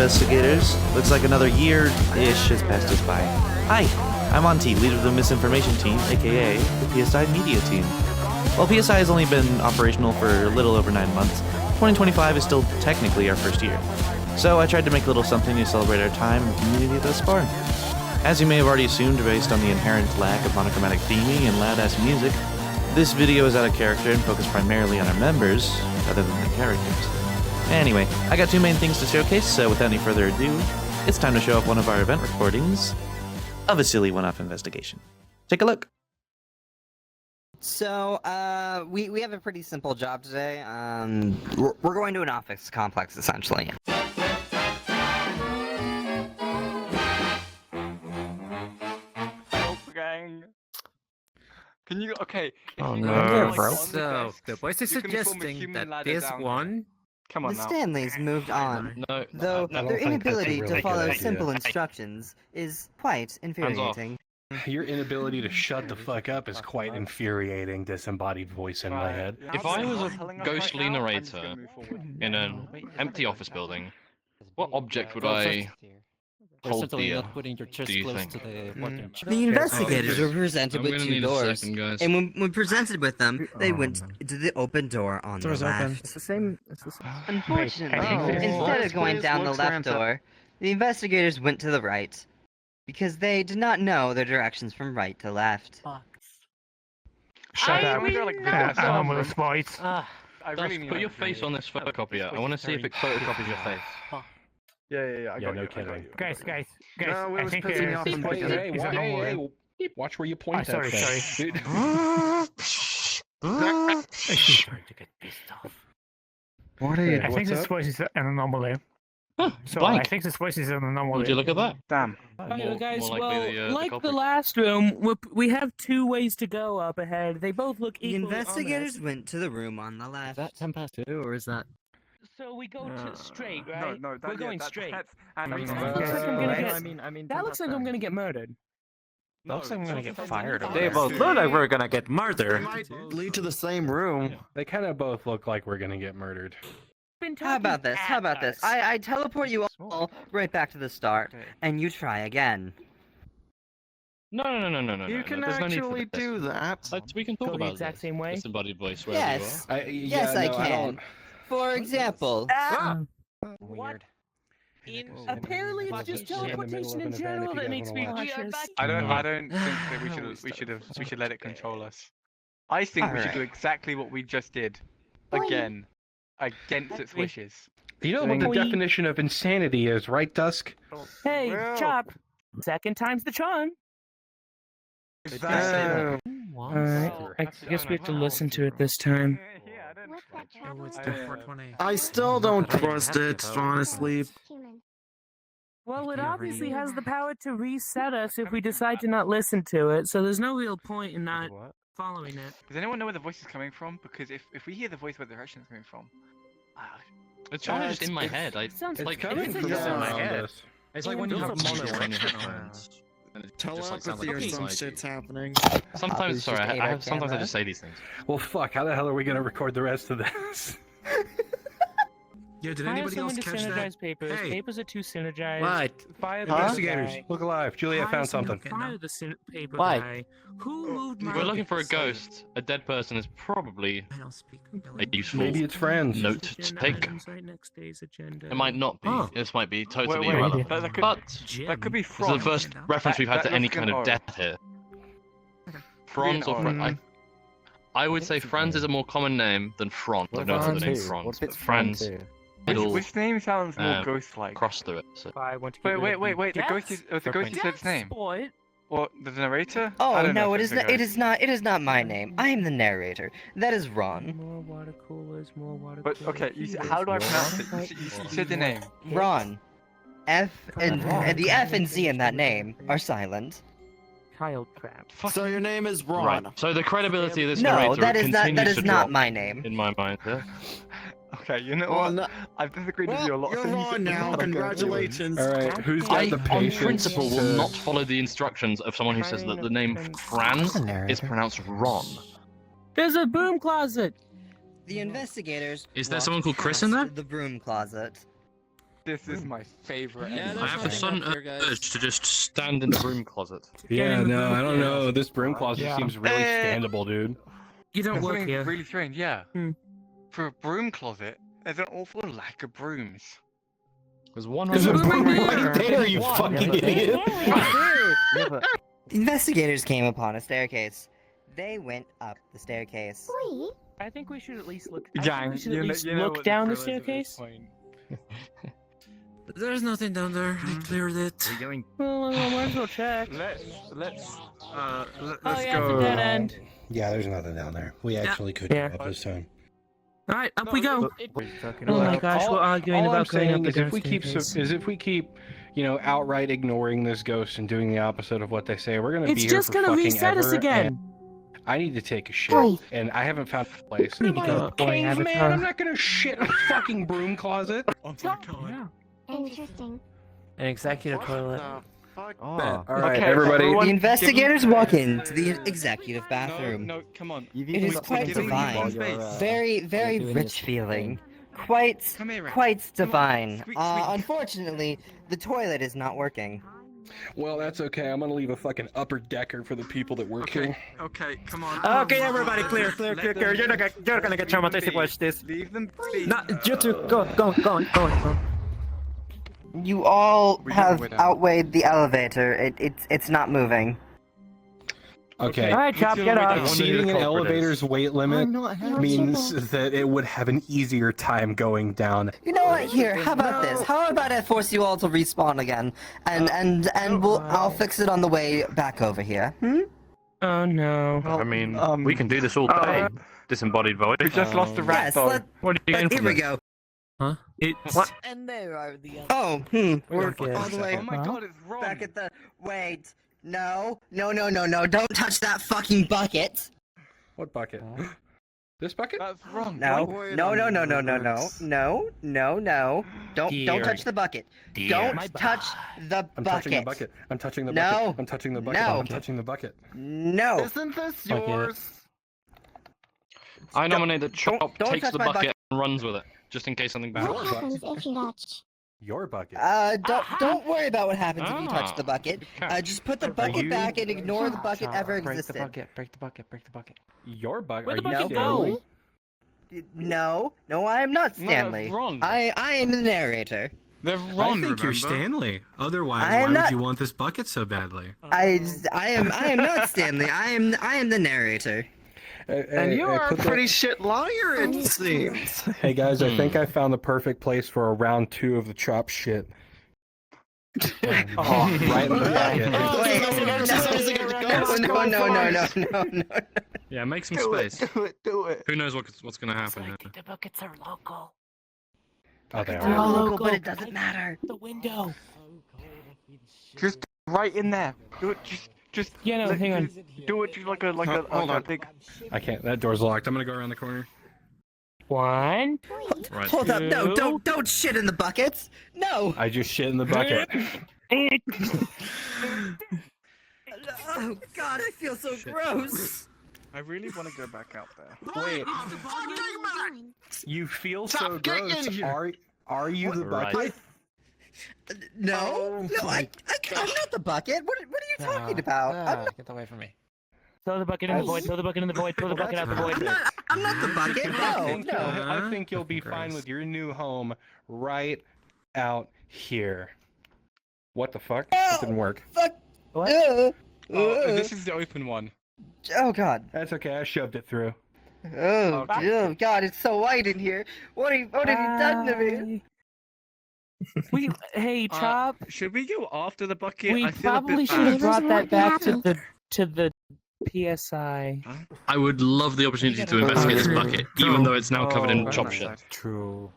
investigators. Looks like another year-ish has passed us by. Hi, I'm Onti, leader of the misinformation team, aka the PSI media team. While PSI has only been operational for a little over 9 months, 2025 is still technically our first year. So I tried to make a little something to celebrate our time and community thus far. As you may have already assumed based on the inherent lack of monochromatic theming and loud-ass music, this video is out of character and focused primarily on our members, rather than the characters. Anyway, I got 2 main things to showcase, so without any further ado, it's time to show off one of our event recordings of a silly one-off investigation. Take a look. So, we have a pretty simple job today. We're going to an office complex, essentially. Can you, okay. Oh no, bro. So, the voice is suggesting that this one... Come on the now. Stanleys moved on, though their inability to follow simple instructions is quite infuriating. Your inability to shut the fuck up is quite infuriating, disembodied voice in my head. If I was a ghostly narrator in an empty office building, what object would I hold dear, do you think? The investigators were presented with 2 doors, and when presented with them, they went to the open door on the left. It's the same. Unfortunately, instead of going down the left door, the investigators went to the right, because they did not know their directions from right to left. Shut up. Anomalous voice. Put your face on this photocopier. I want to see if it photocopies your face. Yeah, I got no you, kidding. I got you. Guys, No, it I was think pissing me off. Hey, watch where you point sorry. dude. She's trying to get pissed off. What are you? I think this voice is an anomaly. So blank. I think this voice is an anomaly. Would you look at that? Damn. Alright, guys, more well, likely the like the culprit. last room, we have 2 ways to go up ahead. They both look The equally investigators went to the room on the left. Is that 10 past 2, or is that... So we go to straight, right? No, We're going straight. That looks That looks like I'm gonna get murdered. Looks like I'm gonna get fired. They both look like we're gonna get murdered. Lead to the same room. They kind of both look like we're gonna get murdered. How about this? How about this? I teleport you all right back to the start, and you try again. No. You can There's no need for actually this. do that. We can talk Go the about exact this. same way? Disembodied voice, wherever Yes. Yeah, I no, can. don't- For example, Weird. Apparently, it's just teleportation in general that makes me nauseous. I don't think that we should let it control us. I think we should do exactly what we just did. Again. Against its wishes. You know what the definition of insanity is, right, Dusk? Hey, Well- Chop. 2nd time's the charm. Oh. Alright, I guess we have to listen to it this time. I still don't trust it, honestly. Well, it obviously has the power to reset us if we decide to not listen to it, so there's no real point in not following it. Does anyone know where the voice is coming from? Because if we hear the voice, where the direction is coming from. It's probably just in my head. Sounds It's like coming it's from just in my around head. us. It's like when you have Those are mono on your mono headphones. and it just, like, sounds Telepathy like or a some beside shit's you. happening. Sometimes, sorry, It's just sometimes I camera. just say these things. Well, fuck, how the hell are we gonna record the rest of this? Yeah, did Hire anybody else someone to catch that? synergize papers. Hey. Papers are too synergized. What? Fire the Investigators, guy. look alive. Juliet found something. Fire the paper What? guy. Who moved my... We're looking for a ghost. A dead person is probably I don't speak. a useful Maybe it's friends. note to Agenda take. items right next day's agenda. It might not be. Oh. This might be totally Wait, irrelevant. that could- But That could be this is from. the first reference we've had that to any looks kind of odd. death here. Franz or Fran? I would say Franz is a more common name than Franz. I've never heard the name Franz. But Franz, middle, Which name sounds more ghost-like? cross through it. So. I want to get rid of Wait. The death. ghost is the ghost said its name. What? Or the narrator? I oh don't know no, if it it's is the not. It ghost. is not. It is not my name. I am the narrator. That is Ron. More water coolers, more water But coolers. okay, how do I pronounce it? You said the name. Ron. F and the F and Z in that name are silent. Child trap. So your name is Ron. Right. So the credibility of this No, narrator that is not. That continues is to not drop my name. in my mind. Yeah? Okay, you know Well, what? no- I've disagreed with you a lot. You're so you Ron said- now. Okay. Congratulations. Alright, who's I, got the on patience principle, will to- not follow the instructions of someone who says that the name Franz is pronounced Ron. There's a broom closet. The investigators. Is there walked someone called Chris in past there? The broom closet. This is my favorite. Yeah, I have the nothing sudden up here, guys. urge to just stand in the broom closet. Yeah, no, I don't know. This broom closet Yeah. seems really standable, dude. You don't There's work something here. really strange, yeah. Hmm. For a broom closet, there's an awful lack of brooms. There's one There's a other broom broom right there, you fucking idiot. Investigators came upon a staircase. They went up the staircase. I think we should at least look. Look Down the staircase. There's nothing down there. I cleared it. Well, might as well check. Let's Oh let's yeah, go. it's a dead end. Yeah, there's nothing down there. We actually could Yeah. go up this time. All right, up we go. Talking Oh my about. gosh, we're arguing all about I'm going up saying the is if we staircase. keep, outright ignoring this ghost and doing the opposite of what they say, we're gonna It's be here just for gonna fucking reset us ever, again. and I need to take a shit, and I haven't found a place. Need to Am I go a boy caveman? avatar. I'm not gonna shit in a fucking broom closet. Oh my god. Interesting. An executive toilet. All Oh. right, Okay, everybody. everyone- The investigators walk into the executive bathroom. No, come on. It is quite Give me divine. space. Very, very rich feeling. Quite, Come here, Ren. quite Come on. divine. Squeak, squeak. Unfortunately, the toilet is not working. Well, that's okay. I'm gonna leave a fucking upper decker for the people that work here. Okay, come on. Okay, everybody, clear. You're not gonna get traumatic. Watch this. Leave them be. No, you two, go. You all We have gotta wait out. outweighed the elevator. It's not moving. Okay. All right, Chop, get up. Exceeding an culprit is. elevator's weight limit You're means tripping. that it would have an easier time going down. You know what? Here, how about this? How about I force you all to respawn again, and I'll fix it on the way back over here. Hmm? Oh no. I mean, we can do this all day. Disembodied void. We just lost the rat Yes. though. What are you getting Here from we this? go. Huh? What? And there are the others. Oh, we're Okay. all the way Oh my god, it's wrong. back at the. Wait. No. Don't touch that fucking bucket. What bucket? This bucket? That's wrong. No. Wait. No. Don't touch the bucket. Don't touch the I'm touching the bucket. bucket. I'm touching the No. bucket. I'm touching the bucket. No. I'm touching the bucket. No. Isn't this Fuck it. yours? I nominate that Chop don't takes touch the my bucket bucket. and runs with it, just in case something bad What happens. happens if you touch? Your bucket. Don't worry about what happens if you touch Ah. the bucket. Okay. Just put the bucket you- back and ignore the bucket ever Break the existed. bucket. Break the bucket. Break the bucket. Your bucket. Where'd the Are you bucket Stanley? go? No, I am not No, Stanley. Ron. I am the narrator. They're I wrong, think you're remember? Stanley. Otherwise, I am why not- would you want this bucket so badly? I am not Stanley. I am the narrator. And you are a pretty shit liar, it seems. Hey guys, I think I found the perfect place for a round 2 of the chop shit. Right in the bucket. No. Yeah, make some space. Do it. Who knows what's gonna happen? The buckets are local. Oh, they They're are. all local. local, but it doesn't matter. The window. Just right in there. Do it. Just. Yeah, no, hang on. Do it just like a Hold on. big. I can't. That door's locked. I'm gonna go around the corner. One. Right. Hold up, no, Two. don't shit in the buckets. No. I just shit in the bucket. Oh God, I feel so gross. I really want to go back out there. Wait, you feel so Stop, get gross. in here. Are you the Right. bucket? No, I'm not the bucket. What are you talking about? Get away from me. Throw the bucket in the void. Throw the bucket in the void. Throw the bucket out the void. I'm not the bucket. I No. think you'll be fine Gross. with your new home right out here. What the fuck? It didn't work. Fuck. What? Oh, this is the open one. Oh God. That's okay. I shoved it through. Oh God, it's so white in here. What have you done to me? Hey, Chop. Should we go after the bucket? We I feel a bit probably should bad. have brought that back to happened. the PSI. I would love the opportunity to investigate this bucket, even though it's now covered in chop shit. True.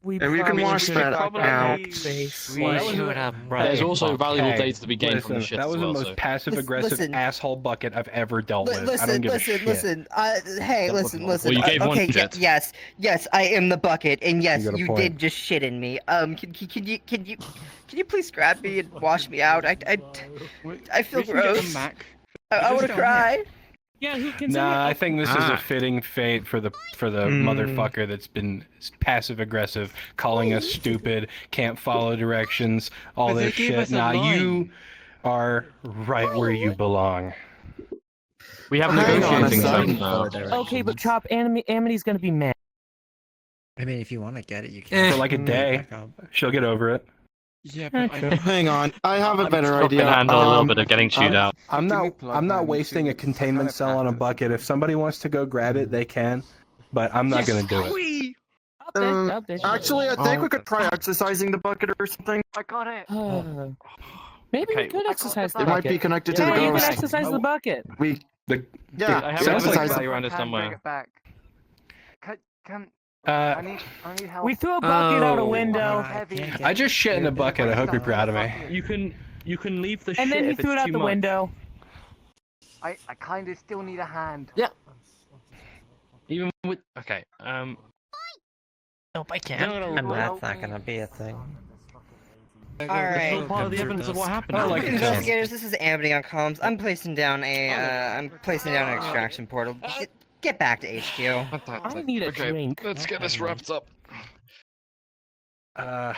We And we can probably wash should that have out. space. We should have brought There's it also back. valuable Hey, data to be gained from the listen, shit that as was well. the most So. passive-aggressive Listen. asshole bucket I've ever dealt with. I don't Listen, give a shit. listen. Hey, listen. Well, you gave one Okay, shit. yes, I am the bucket, and yes, You got a you point. did just shit in me. Can you please grab me and wash me out? I feel We can get gross. them back. I want to Just cry. Yeah, who can Nah, I think this is a fitting fate for the motherfucker that's been passive aggressive, calling us stupid, can't follow directions, all But they this gave shit. us a Nah, line. you are right where you belong. We have Hang on a negotiating second. stuff now. Okay, but Chop, Amity's gonna be mad. I mean, if you want to get it, you can. For like a day, she'll get over it. Yeah, but Hang on, I have a better Still can idea. handle a little bit of getting chewed out. I'm Give me not. blood I'm not money, wasting a so containment it's cell on a bucket. If somebody wants to go grab it, they can. But I'm not gonna do it. Actually, I think we could try exercising the bucket or something. I got it. Maybe we Okay. could exercise the It bucket. might be connected to Yeah, the you can ghost. exercise the bucket. Yeah, I have so a exercise value around it Bring somewhere. it back. Can Uh, I need help. We threw a bucket out a Oh, window, I just shit in a bucket. I hope you're proud of me. You can leave the and then shit he if threw it it's out too the much. window. I kind of still need a hand. Even with okay, Nope, I No, can't. no, And no. that's not gonna be a thing. It's Alright. still part of the evidence of what happened. I like it. Investigators, this is Amity on comms. I'm placing down an extraction portal. Get back to HQ. I need a drink. Let's get this wrapped up. I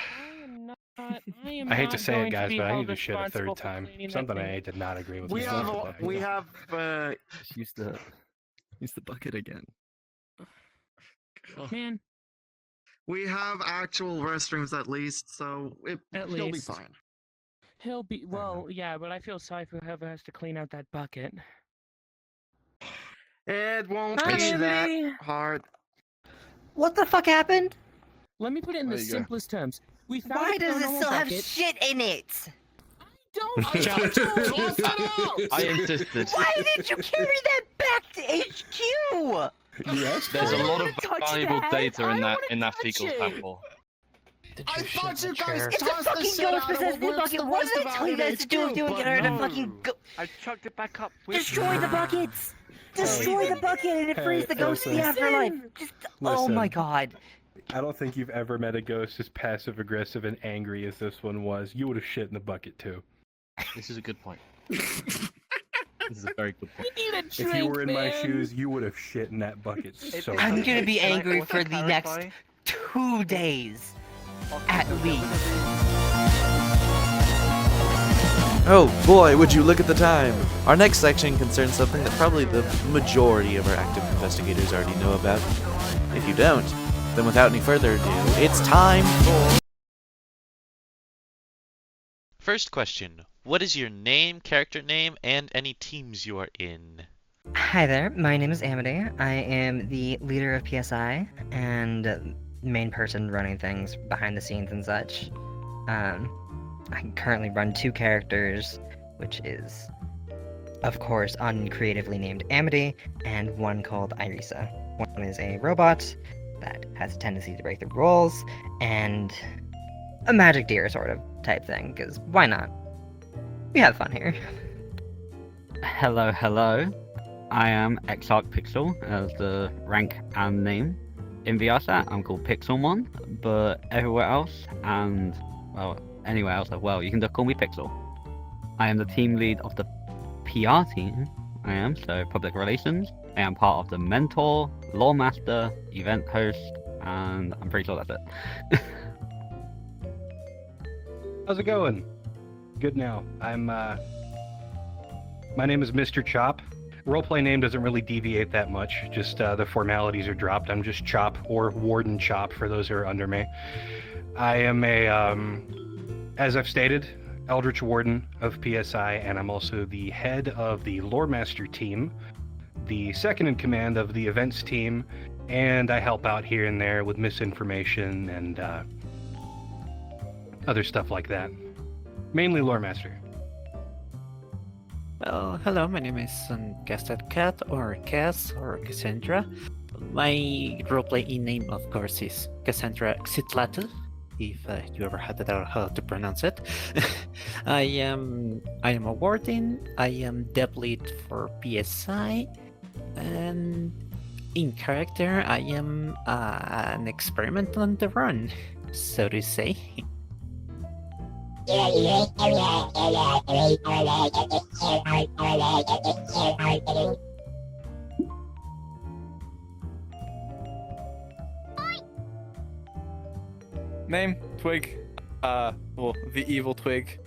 hate to say it, guys, but I need to shit a third time. Something I did not agree with. We have Use the bucket again. Man, we have actual restrooms at least, so At he'll be least. fine. he'll be well. Yeah, but I feel sorry for whoever has to clean out that bucket. It won't Hi, be that Amity. hard. What the fuck happened? Let me put it in the There you go. simplest terms. We found Why a does it paranormal still have bucket. shit in it? Don't toss it out! I insisted. Why did you carry that back to HQ? Yes. There's a lot of Touch valuable that. data I in don't that wanna fecal touch it. sample. I thought you guys It's a tossed the fucking shit ghost out of possessed what works bucket. the What rest did I of tell you our guys to do if you HQ, get her to but fucking go? I chucked it back up. With Destroy the buckets! Destroy the bucket and it Hey, frees the ghost in the listen. afterlife. Just, oh my Listen. god. I don't think you've ever met a ghost as passive aggressive and angry as this one was. You would have shit in the bucket too. This is a good point. This is a very good point. We need a drink, If you were in my man. shoes, you would have shit in that bucket so I'm bad. gonna be Can I angry also for the next clarify? 2 days. At least. Oh boy, would you look at the time! Our next section concerns something that probably the majority of our active investigators already know about. If you don't, then without any further ado, it's time for... First question. What is your name, character name, and any teams you are in? Hi there, my name is Amity. I am the leader of PSI and main person running things behind the scenes and such. I currently run 2 characters, which is, of course, uncreatively named Amity, and one called Irisa. One is a robot that has a tendency to break the rules, and a magic deer sort of type thing, because why not? We have fun here. Hello, hello. I am Exarch Pixel as the rank and name. In VRSat, I'm called Pixelmon, but everywhere else, and, well, anywhere else as well, you can just call me Pixel. I am the team lead of the PR team, so public relations. I am part of the mentor, lore master, event host, and I'm pretty sure that's it. How's it going? Good now. My name is Mr. Chop. Roleplay name doesn't really deviate that much, just the formalities are dropped. I'm just Chop, or Warden Chop for those who are under me. I am as I've stated, Eldritch Warden of PSI, and I'm also the head of the Lore Master team, the second in command of the events team, and I help out here and there with misinformation and other stuff like that. Mainly Lore Master. Well, hello, my name is Casted Cat, or Cass, or Cassandra. My roleplay name, of course, is Cassandra Xitlatu, if you ever had to know how to pronounce it. I am a Warden, I am Dev Lead for PSI, and in character, I am an experiment on the run, so to say. Name, Twig. Well, the evil Twig.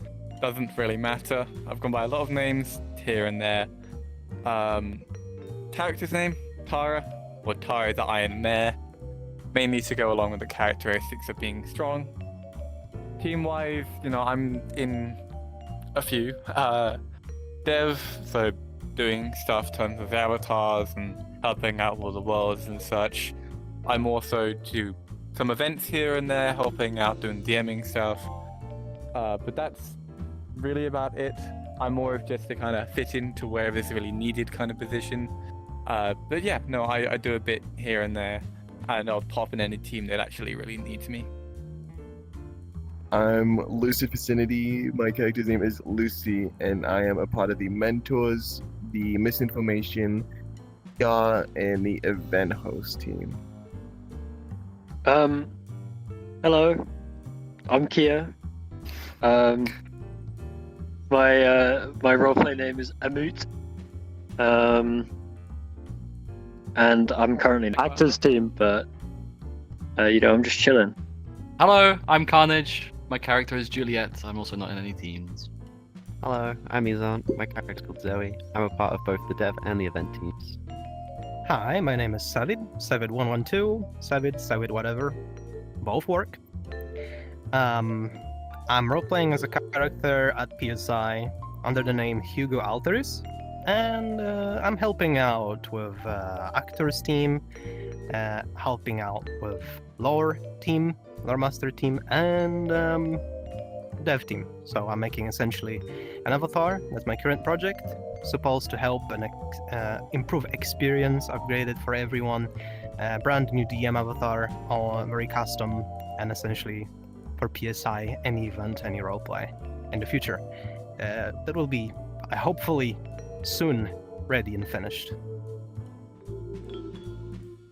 Doesn't really matter. I've gone by a lot of names here and there. Character's name, Tara. Or Tara the Iron Mare. Mainly to go along with the characteristics of being strong. Team-wise, you know, I'm in a few. Dev, so doing stuff in terms of avatars and helping out with the worlds and such. I'm also do some events here and there, helping out doing DMing stuff. But that's really about it. I'm more of just to kind of fit into wherever it's really needed kind of position. But yeah, no, I do a bit here and there, and I'll pop in any team that actually really needs me. I'm LucidVicinity. My character's name is Lucy, and I am a part of the Mentors, the Misinformation, and the Event Host team. Hello, I'm Kia. My roleplay name is Amity. And I'm currently in actors team, but I'm just chilling. Hello, I'm Carnage. My character is Juliet. I'm also not in any teams. Hello, I'm Ezont. My character's called Zoe. I'm a part of both the dev and the event teams. Hi, my name is Savid. Savid112. Savid, whatever. Both work. I'm role-playing as a character at PSI under the name Hugo Alteris. And I'm helping out with actors team, helping out with lore master team, and dev team. So I'm making essentially an avatar. That's my current project. Supposed to help and improve experience, upgrade it for everyone. Brand new DM avatar, all very custom, and essentially for PSI, any event, any roleplay in the future. That will be hopefully soon ready and finished.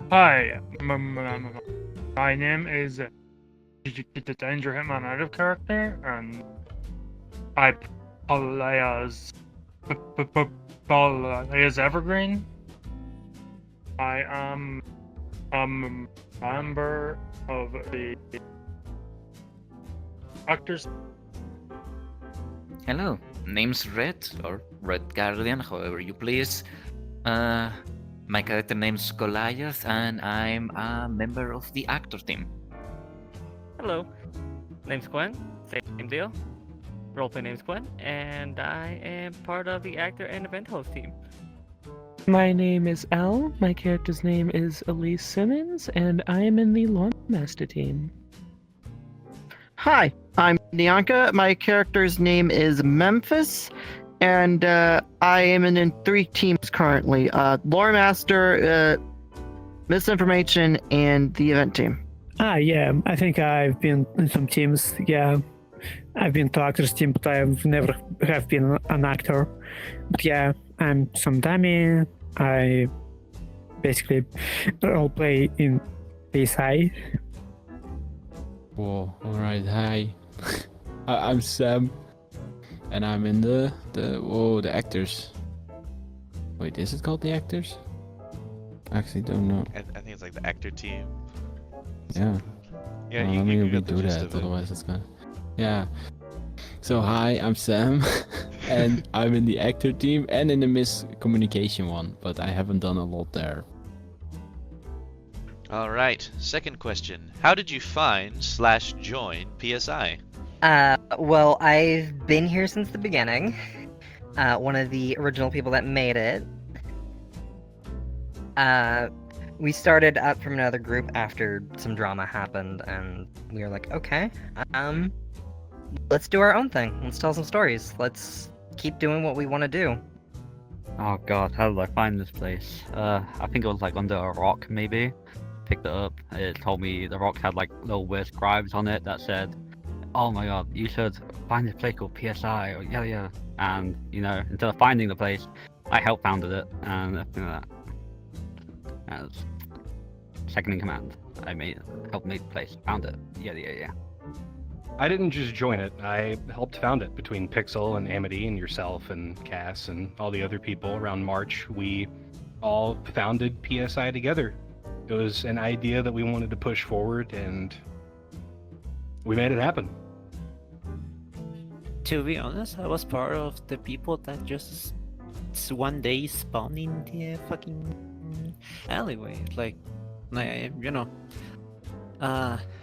Hi, my name is the Danger Hitman out of character, and I play as Evergreen. I am a member of the actors. Hello, name's Red, or Red Guardian, however you please. My character name's Goliath, and I'm a member of the actor team. Hello, name's Gwen, same deal. Roleplay name's Gwen, and I am part of the actor and event host team. My name is Elle. My character's name is Elise Simmons, and I am in the Lawn Master team. Hi, I'm Nyanka. My character's name is Memphis, and I am in 3 teams currently. Lore Master, Misinformation, and the event team. Yeah, I think I've been in some teams. Yeah, I've been to actors team, but I've never have been an actor. But yeah, I'm some dummy. I basically roleplay in PSI. Whoa, alright, hi. I'm Sam. And I'm in the actors. Wait, is it called the actors? I actually don't know. I think it's like the actor team. Yeah. Yeah, Let me got the redo gist that, of it. otherwise it's gonna... Yeah. So hi, I'm Sam, and I'm in the actor team and in the miscommunication one, but I haven't done a lot there. All right. Second question: how did you find/join PSI? Well, I've been here since the beginning. One of the original people that made it. We started out from another group after some drama happened, and we were like, okay, let's do our own thing. Let's tell some stories. Let's keep doing what we want to do. Oh god, how did I find this place? I think it was like under a rock, maybe. Picked it up. It told me the rock had like little weird scribes on it that said, "Oh my god, you should find this place called PSI." Or yeah. And instead of finding the place, I helped founded it, and that. As second in command, I helped make the place, found it. Yeah. I didn't just join it. I helped found it between Pixel and Amity and yourself and Cass and all the other people around March. We all founded PSI together. It was an idea that we wanted to push forward, and we made it happen. To be honest, I was part of the people that just one day spawned in the fucking alleyway. Like, you know,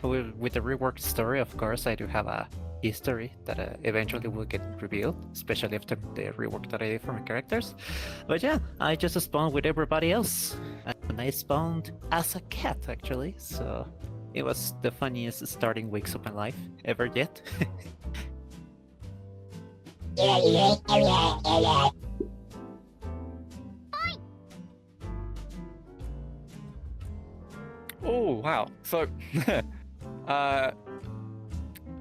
with the reworked story, of course, I do have a history that eventually will get revealed, especially after the rework that I did for my characters. But yeah, I just spawned with everybody else, and I spawned as a cat actually. So it was the funniest starting weeks of my life ever yet. Oh wow! So,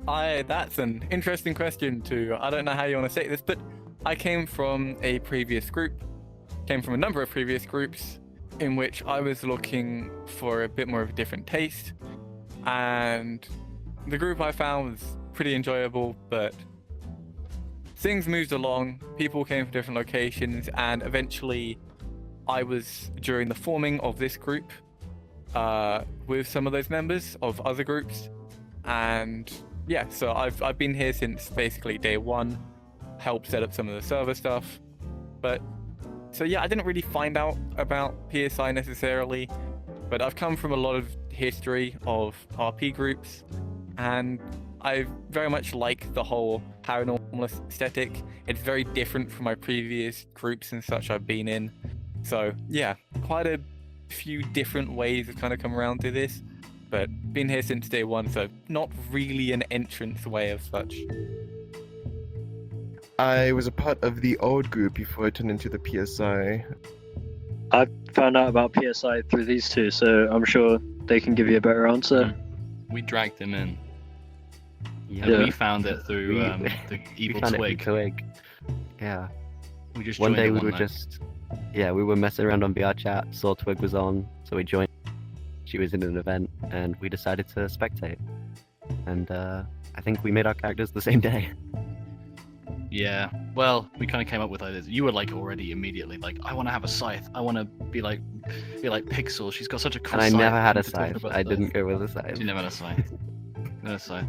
that's an interesting question too. I don't know how you want to say this, but I came from a previous group, a number of previous groups, in which I was looking for a bit more of a different taste, and the group I found was pretty enjoyable, but things moved along, people came from different locations, and eventually I was, during the forming of this group, with some of those members of other groups, and yeah, so I've been here since basically day one, helped set up some of the server stuff, but so yeah, I didn't really find out about PSI necessarily, but I've come from a lot of history of RP groups, and I very much like the whole paranormal aesthetic. It's very different from my previous groups and such I've been in. So yeah, quite a few different ways of kind of come around to this, but been here since day one, so not really an entrance way of such. I was a part of the old group before I turned into the PSI. I found out about PSI through these two, so I'm sure they can give you a better answer. We dragged him in. Yeah. And we found it through the evil twig. Yeah. We just one joined day it we one were night. just we were messing around on VR chat, saw Twig was on, so we joined. She was in an event and we decided to spectate. And I think we made our characters the same day. Yeah, well, we kind of came up with ideas. You were like already immediately like, I want to have a scythe. I want to be like Pixel. She's got such a cool And I scythe. never had a to talk scythe. about I stuff." didn't go with a scythe. You never had a scythe. No scythe.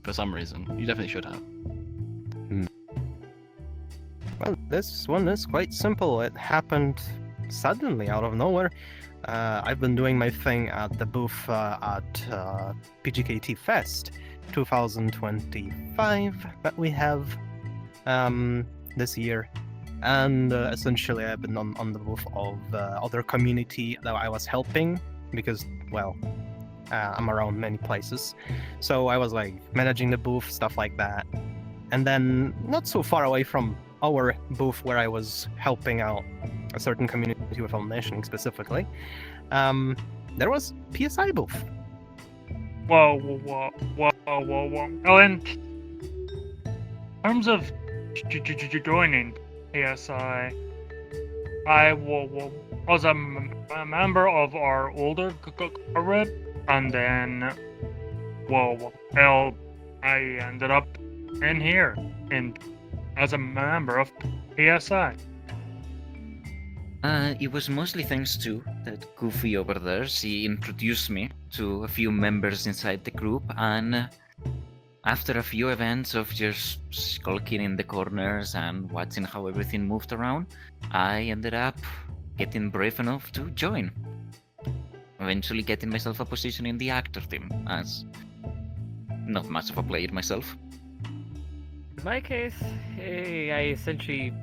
For some reason, you definitely should have. Well, this one is quite simple. It happened suddenly out of nowhere. I've been doing my thing at the booth at PGKT Fest 2025 that we have this year. And essentially I've been on the booth of other community that I was helping because, well, I'm around many places. So I was like managing the booth, stuff like that. And then not so far away from our booth where I was helping out a certain community without mentioning specifically, there was PSI booth. Whoa. Well, in terms of joining PSI, I was a member of our older group, and then, I ended up in here, as a member of PSI. It was mostly thanks to that Goofy over there. She introduced me to a few members inside the group, and after a few events of just skulking in the corners and watching how everything moved around, I ended up getting brave enough to join. Eventually getting myself a position in the actor team, as not much of a player myself. In my case, I essentially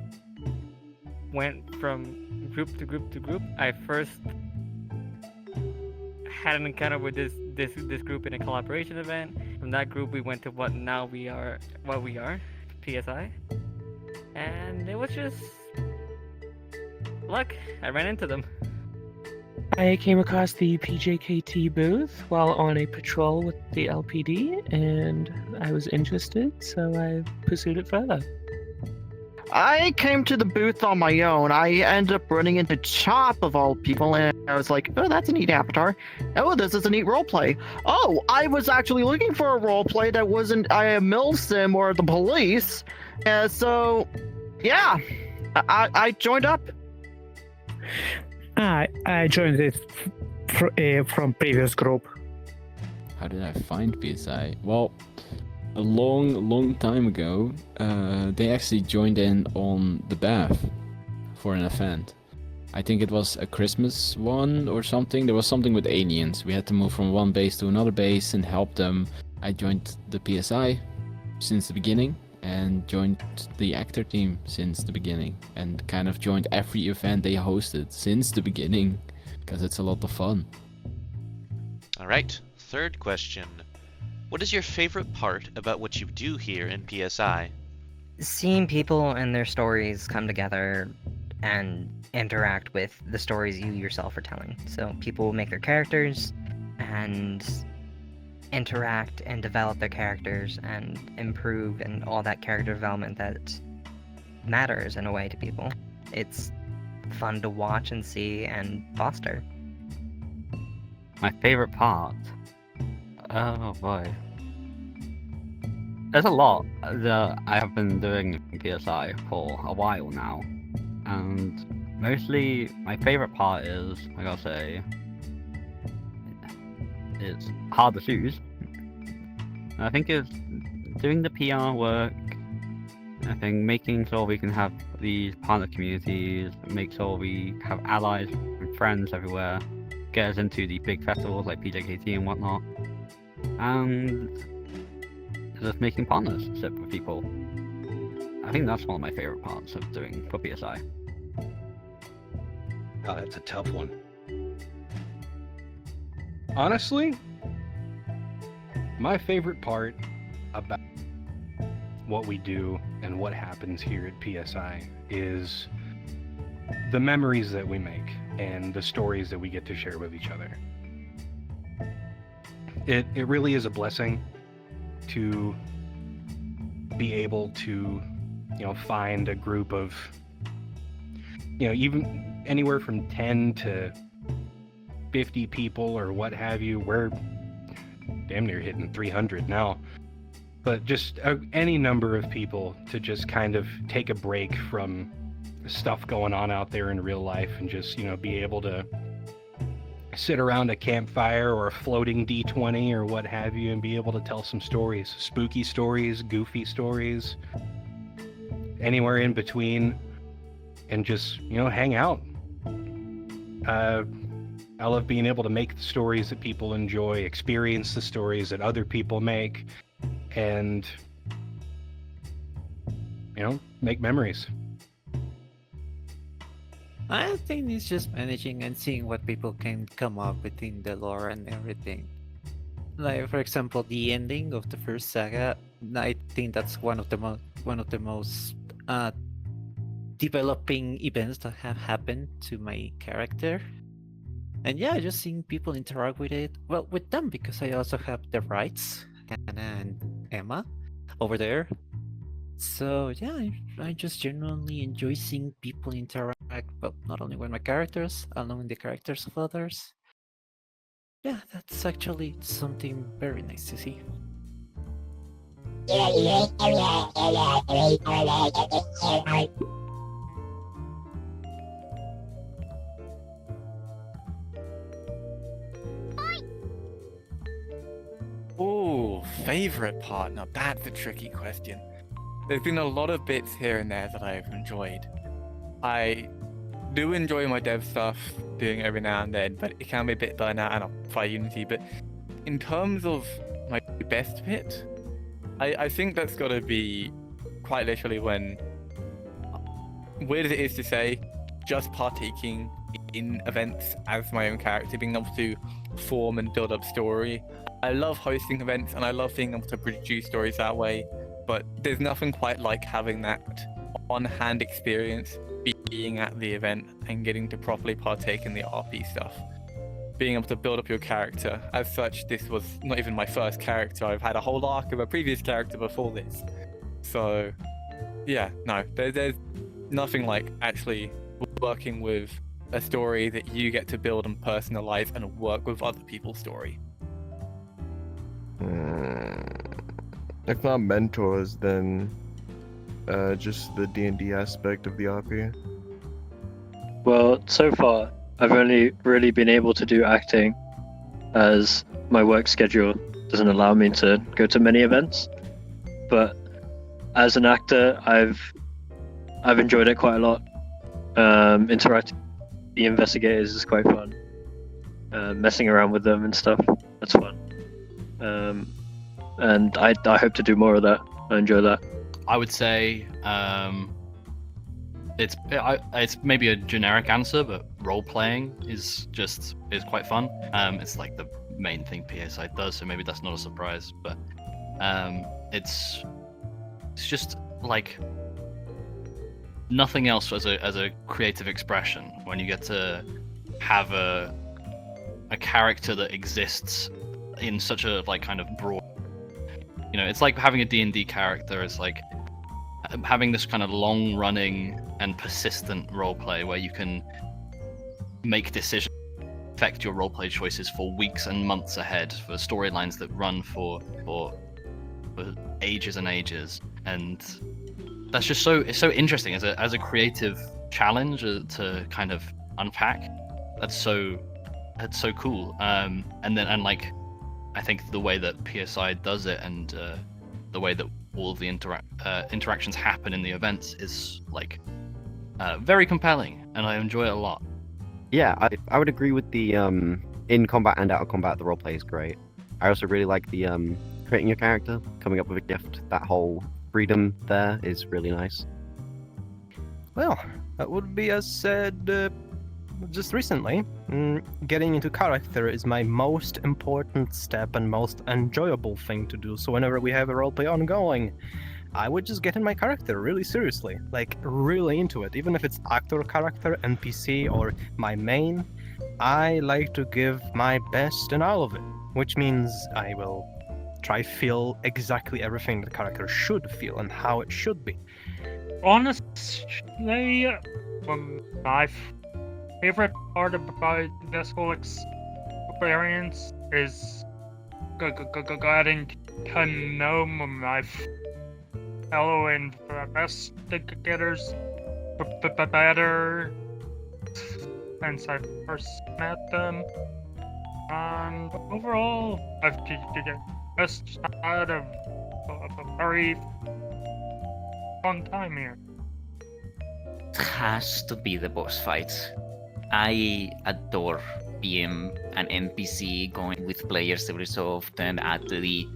went from group to group to group. I first had an encounter with this group in a collaboration event. From that group, we went to what we are, PSI, and it was just luck. I ran into them. I came across the PJKT booth while on a patrol with the LPD, and I was interested, so I pursued it further. I came to the booth on my own. I ended up running into Chop of all people, and I was like, oh, that's a neat avatar. Oh, this is a neat roleplay. Oh, I was actually looking for a roleplay that wasn't a milsim or the police. So, yeah, I joined up. I joined it from previous group. how did I find PSI? Well, a long time ago, they actually joined in on the Bath for an event. I think it was a Christmas one or something. There was something with aliens. We had to move from one base to another base and help them. I joined the PSI since the beginning and joined the actor team since the beginning and kind of joined every event they hosted since the beginning because it's a lot of fun. All right, third question. What is your favorite part about what you do here in PSI? Seeing people and their stories come together and interact with the stories you yourself are telling. So people make their characters and interact and develop their characters and improve and all that character development that matters in a way to people. It's fun to watch and see and foster. My favorite part? Oh boy. There's a lot that I have been doing in PSI for a while now. And mostly my favorite part is, I gotta say, it's hard to choose. I think it's doing the PR work. I think making sure we can have these partner communities, make sure we have allies and friends everywhere, get us into the big festivals like PJKT and whatnot, and just making partnerships with people. I think that's one of my favorite parts of doing for PSI. Oh, that's a tough one. Honestly, my favorite part about what we do and what happens here at PSI is the memories that we make and the stories that we get to share with each other. It really is a blessing to be able to, find a group of, even anywhere from 10 to 50 people or what have you. We're damn near hitting 300 now. But just any number of people to just kind of take a break from stuff going on out there in real life and just, be able to sit around a campfire or a floating D20 or what have you and be able to tell some stories, spooky stories, goofy stories, anywhere in between, and just, hang out. I love being able to make the stories that people enjoy, experience the stories that other people make, and, make memories. I think it's just managing and seeing what people can come up with in the lore and everything. Like, for example, the ending of the first saga, I think that's one of the most developing events that have happened to my character. And yeah, just seeing people interact with it, well, with them, because I also have the rights, Anna and Emma, over there. So yeah, I just genuinely enjoy seeing people interact, well, not only with my characters, along with the characters of others. Yeah, that's actually something very nice to see. Ooh, favorite part? Now that's a tricky question. There's been a lot of bits here and there that I've enjoyed. I do enjoy my dev stuff, doing it every now and then, but it can be a bit burnout and I'll try Unity. But in terms of my best bit, I think that's got to be quite literally when, weird as it is to say, just partaking in events as my own character, being able to form and build up story. I love hosting events and I love being able to produce stories that way, but there's nothing quite like having that on-hand experience, being at the event and getting to properly partake in the RP stuff. Being able to build up your character. As such, this was not even my first character. I've had a whole arc of a previous character before this. So, yeah, no, there's nothing like actually working with a story that you get to build and personalize and work with other people's story. If not mentors, then just the D&D aspect of the RP. Well, so far, I've only really been able to do acting as my work schedule doesn't allow me to go to many events. But as an actor, I've enjoyed it quite a lot. Interacting with the investigators is quite fun. Messing around with them and stuff, that's fun. And I hope to do more of that. I enjoy that. I would say it's maybe a generic answer, but role playing is quite fun. It's like the main thing PSI does, so maybe that's not a surprise. But it's just like nothing else as a creative expression when you get to have a character that exists in such a like kind of broad. You know, it's like having a D&D character. It's like having this kind of long-running and persistent roleplay where you can make decisions, affect your roleplay choices for weeks and months ahead, for storylines that run for ages and ages. And that's just it's so interesting as a creative challenge to kind of unpack. That's so cool. And like I think the way that PSI does it and the way that all of the interactions happen in the events is like very compelling, and I enjoy it a lot. Yeah, I would agree with the in combat and out of combat, the roleplay is great. I also really like the creating your character, coming up with a gift. That whole freedom there is really nice. Well, that would be as said just recently. Getting into character is my most important step and most enjoyable thing to do. So whenever we have a roleplay ongoing, I would just get in my character really seriously, like really into it. Even if it's actor character, NPC, or my main, I like to give my best in all of it, which means I will try feel exactly everything the character should feel and how it should be. Honestly, my favorite part about this whole experience is getting to know my fellow investigators better since I first met them. And overall, I've just had a very fun time here. It has to be the boss fights. I adore being an NPC, going with players every so often at the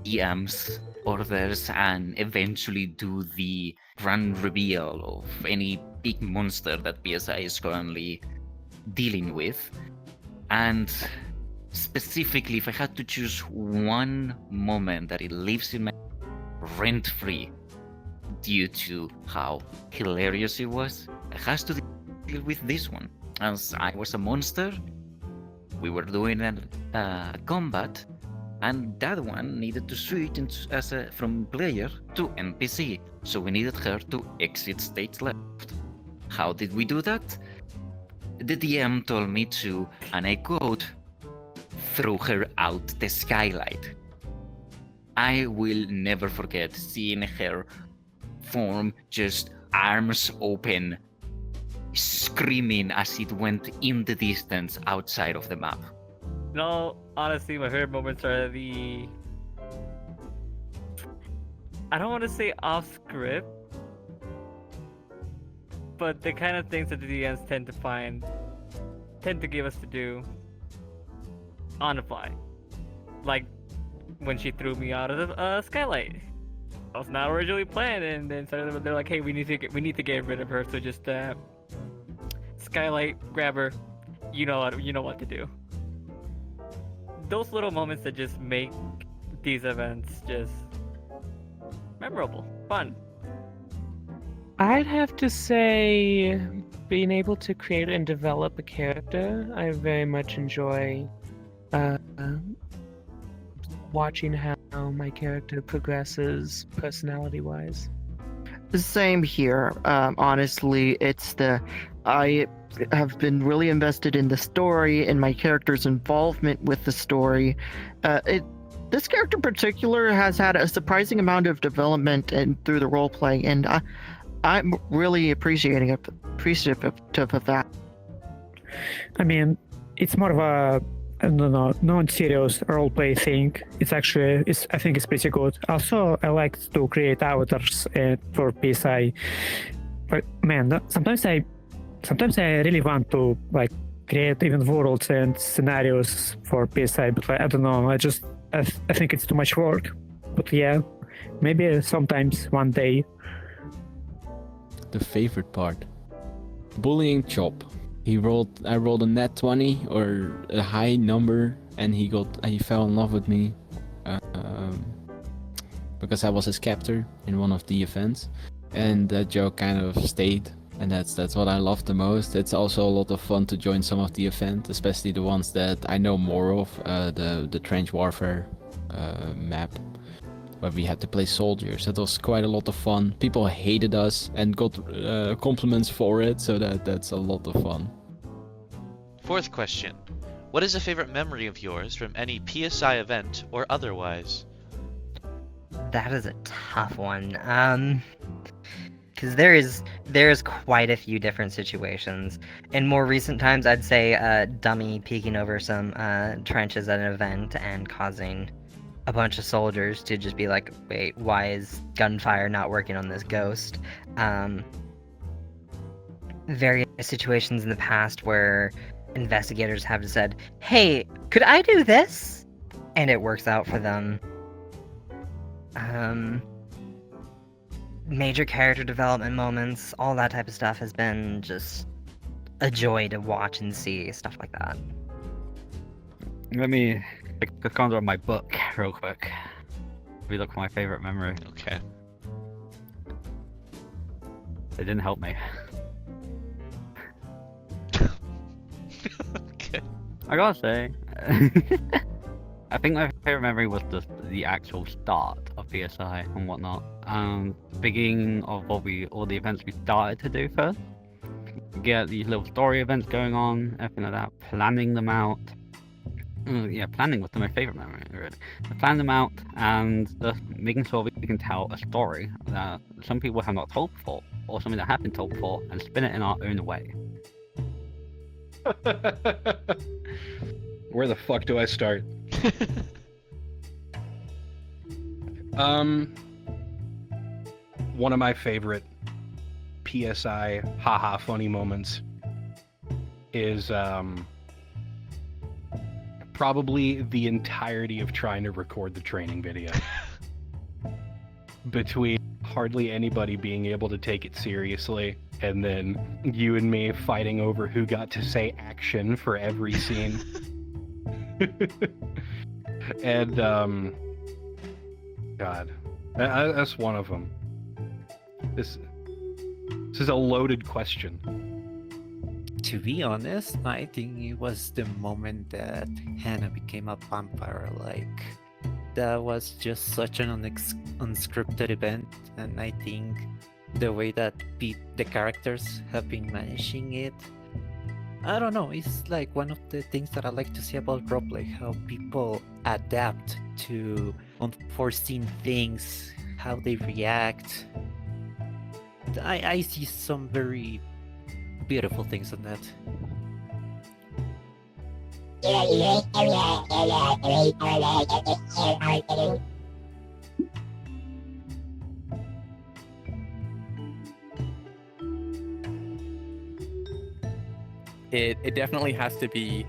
DM's orders, and eventually do the grand reveal of any big monster that PSI is currently dealing with. And specifically, if I had to choose one moment that it lives in my rent-free due to how hilarious it was, it has to deal with this one. As I was a monster, we were doing a combat, and that one needed to switch from player to NPC, so we needed her to exit stage left. How did we do that? The DM told me to, and I quote, throw her out the skylight. I will never forget seeing her form, just arms open, screaming as it went in the distance outside of the map. No, honestly, my favorite moments are I don't want to say off script, but the kind of things that the DMs tend to give us to do on the fly. Like when she threw me out of the skylight. I was not originally planned, and then suddenly they're like, "Hey, we need to get rid of her. So just skylight, grab her. You know what to do." Those little moments that just make these events just memorable, fun. I'd have to say being able to create and develop a character. I very much enjoy watching how my character progresses personality-wise. Same here. Honestly, I have been really invested in the story and my character's involvement with the story. This character in particular has had a surprising amount of development and through the role playing, and I'm really appreciative of that. I mean, it's more of a I don't know, non-serious roleplay thing. It's actually, I think it's pretty good. Also, I like to create avatars for PSI. But man, sometimes I really want to like create even worlds and scenarios for PSI, but like, I don't know. I think it's too much work. But yeah, maybe sometimes one day. The favorite part. Bullying Chop. I rolled a nat 20 or a high number, and he fell in love with me because I was his captor in one of the events, and that joke kind of stayed, and that's what I love the most. It's also a lot of fun to join some of the events, especially the ones that I know more of, the trench warfare map, where we had to play soldiers. That was quite a lot of fun. People hated us and got compliments for it, so that's a lot of fun. Fourth question. What is a favorite memory of yours from any PSI event or otherwise? That is a tough one. Because there's quite a few different situations. In more recent times, I'd say Dummy peeking over some trenches at an event and causing a bunch of soldiers to just be like, wait, why is gunfire not working on this ghost? Various situations in the past where investigators have said, hey, could I do this? And it works out for them. Major character development moments, all that type of stuff has been just a joy to watch and see, stuff like that. Let me conjure up my book real quick. Let me look for my favorite memory. Okay. It didn't help me. Okay. I gotta say, I think my favorite memory was the actual start of PSI and whatnot. Beginning of all the events we started to do first. Get these little story events going on, everything like that. Planning them out. Yeah, planning was my favorite memory, really. Plan them out and making sure we can tell a story that some people have not told before, or something that have been told before, and spin it in our own way. Where the fuck do I start? One of my favorite PSI haha funny moments is probably the entirety of trying to record the training video. Between hardly anybody being able to take it seriously, and then you and me fighting over who got to say action for every scene. And God, that's one of them. This is a loaded question. To be honest, I think it was the moment that Hannah became a vampire. Like, that was just such an unscripted event, and I think the way that the characters have been managing it, I don't know, it's like one of the things that I like to see about roleplay, how people adapt to unforeseen things, how they react. I see some very beautiful things in that. It definitely has to be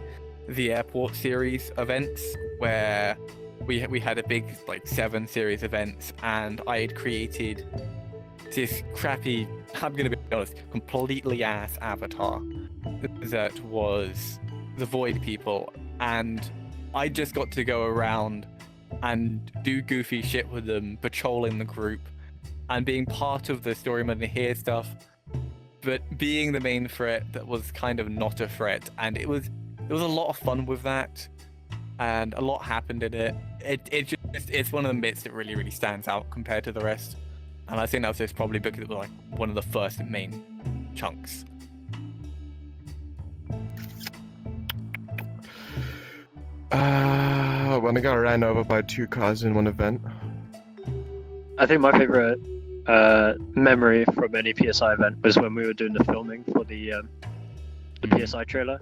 the airport series events, where we had a big, like, 7 series events, and I had created this crappy, I'm gonna be honest, completely ass avatar that was the Void people, and I just got to go around and do goofy shit with them, patrolling the group, and being part of the story mode and hear stuff, but being the main threat that was kind of not a threat, and it was a lot of fun with that, and a lot happened in it. It's one of the bits that really, really stands out compared to the rest. And I think that was just probably because it was like one of the first main chunks. When I got ran over by 2 cars in one event. I think my favorite memory from any PSI event was when we were doing the filming for the PSI trailer.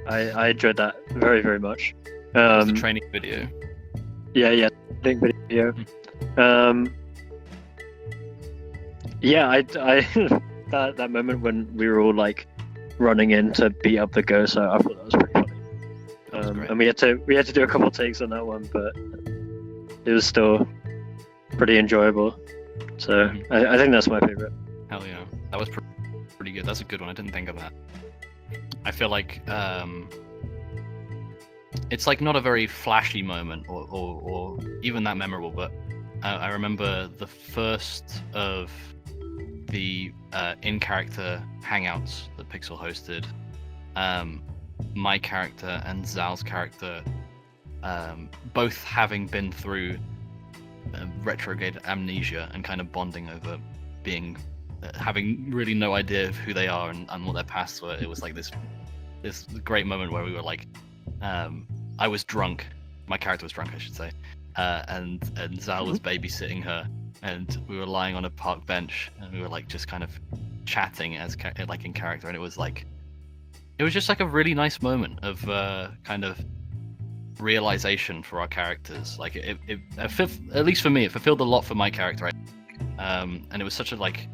I enjoyed that very, very much. It was the training video. Yeah, training video. Yeah, I that moment when we were all like running in to beat up the ghost, I thought that was pretty funny. And we had to do a couple of takes on that one, but it was still pretty enjoyable. So I think that's my favorite. Hell yeah, that was pretty good. That's a good one. I didn't think of that. I feel like it's like not a very flashy moment or even that memorable, but I remember the first of the in-character hangouts that Pixel hosted. My character and Zal's character both having been through retrograde amnesia and kind of bonding over being having really no idea of who they are and what their pasts were. It was like this great moment where we were like, I was drunk, my character was drunk I should say, and Zal was babysitting her, and we were lying on a park bench and we were like just kind of chatting as like in character, and it was just like a really nice moment of kind of realization for our characters. Like it at least for me, it fulfilled a lot for my character, and it was such a like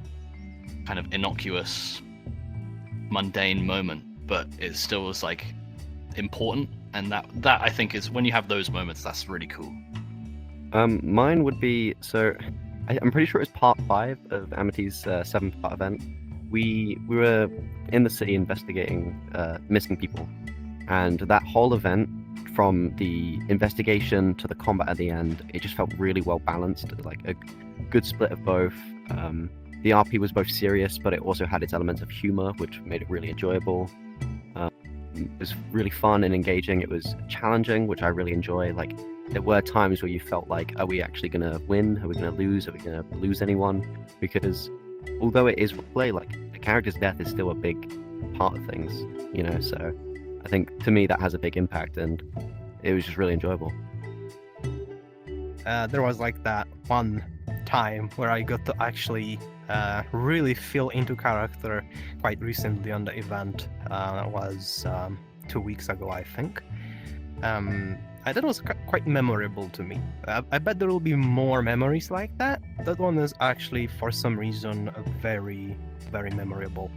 kind of innocuous, mundane moment, but it still was like important, and that I think is when you have those moments, that's really cool. Mine would be, so I'm pretty sure it was part 5 of Amity's 7-part event. We were in the city investigating missing people, and that whole event, from the investigation to the combat at the end, it just felt really well balanced, like a good split of both. The RP was both serious, but it also had its elements of humor, which made it really enjoyable. It was really fun and engaging. It was challenging, which I really enjoy. Like, there were times where you felt like, are we actually going to win? Are we going to lose? Are we going to lose anyone? Because although it is play, like, the character's death is still a big part of things, you know? So I think, to me, that has a big impact, and it was just really enjoyable. There was like that one time where I got to actually really feel into character quite recently on the event. That was 2 weeks ago, I think. That was quite memorable to me. I bet there will be more memories like that. That one is actually, for some reason, very, very memorable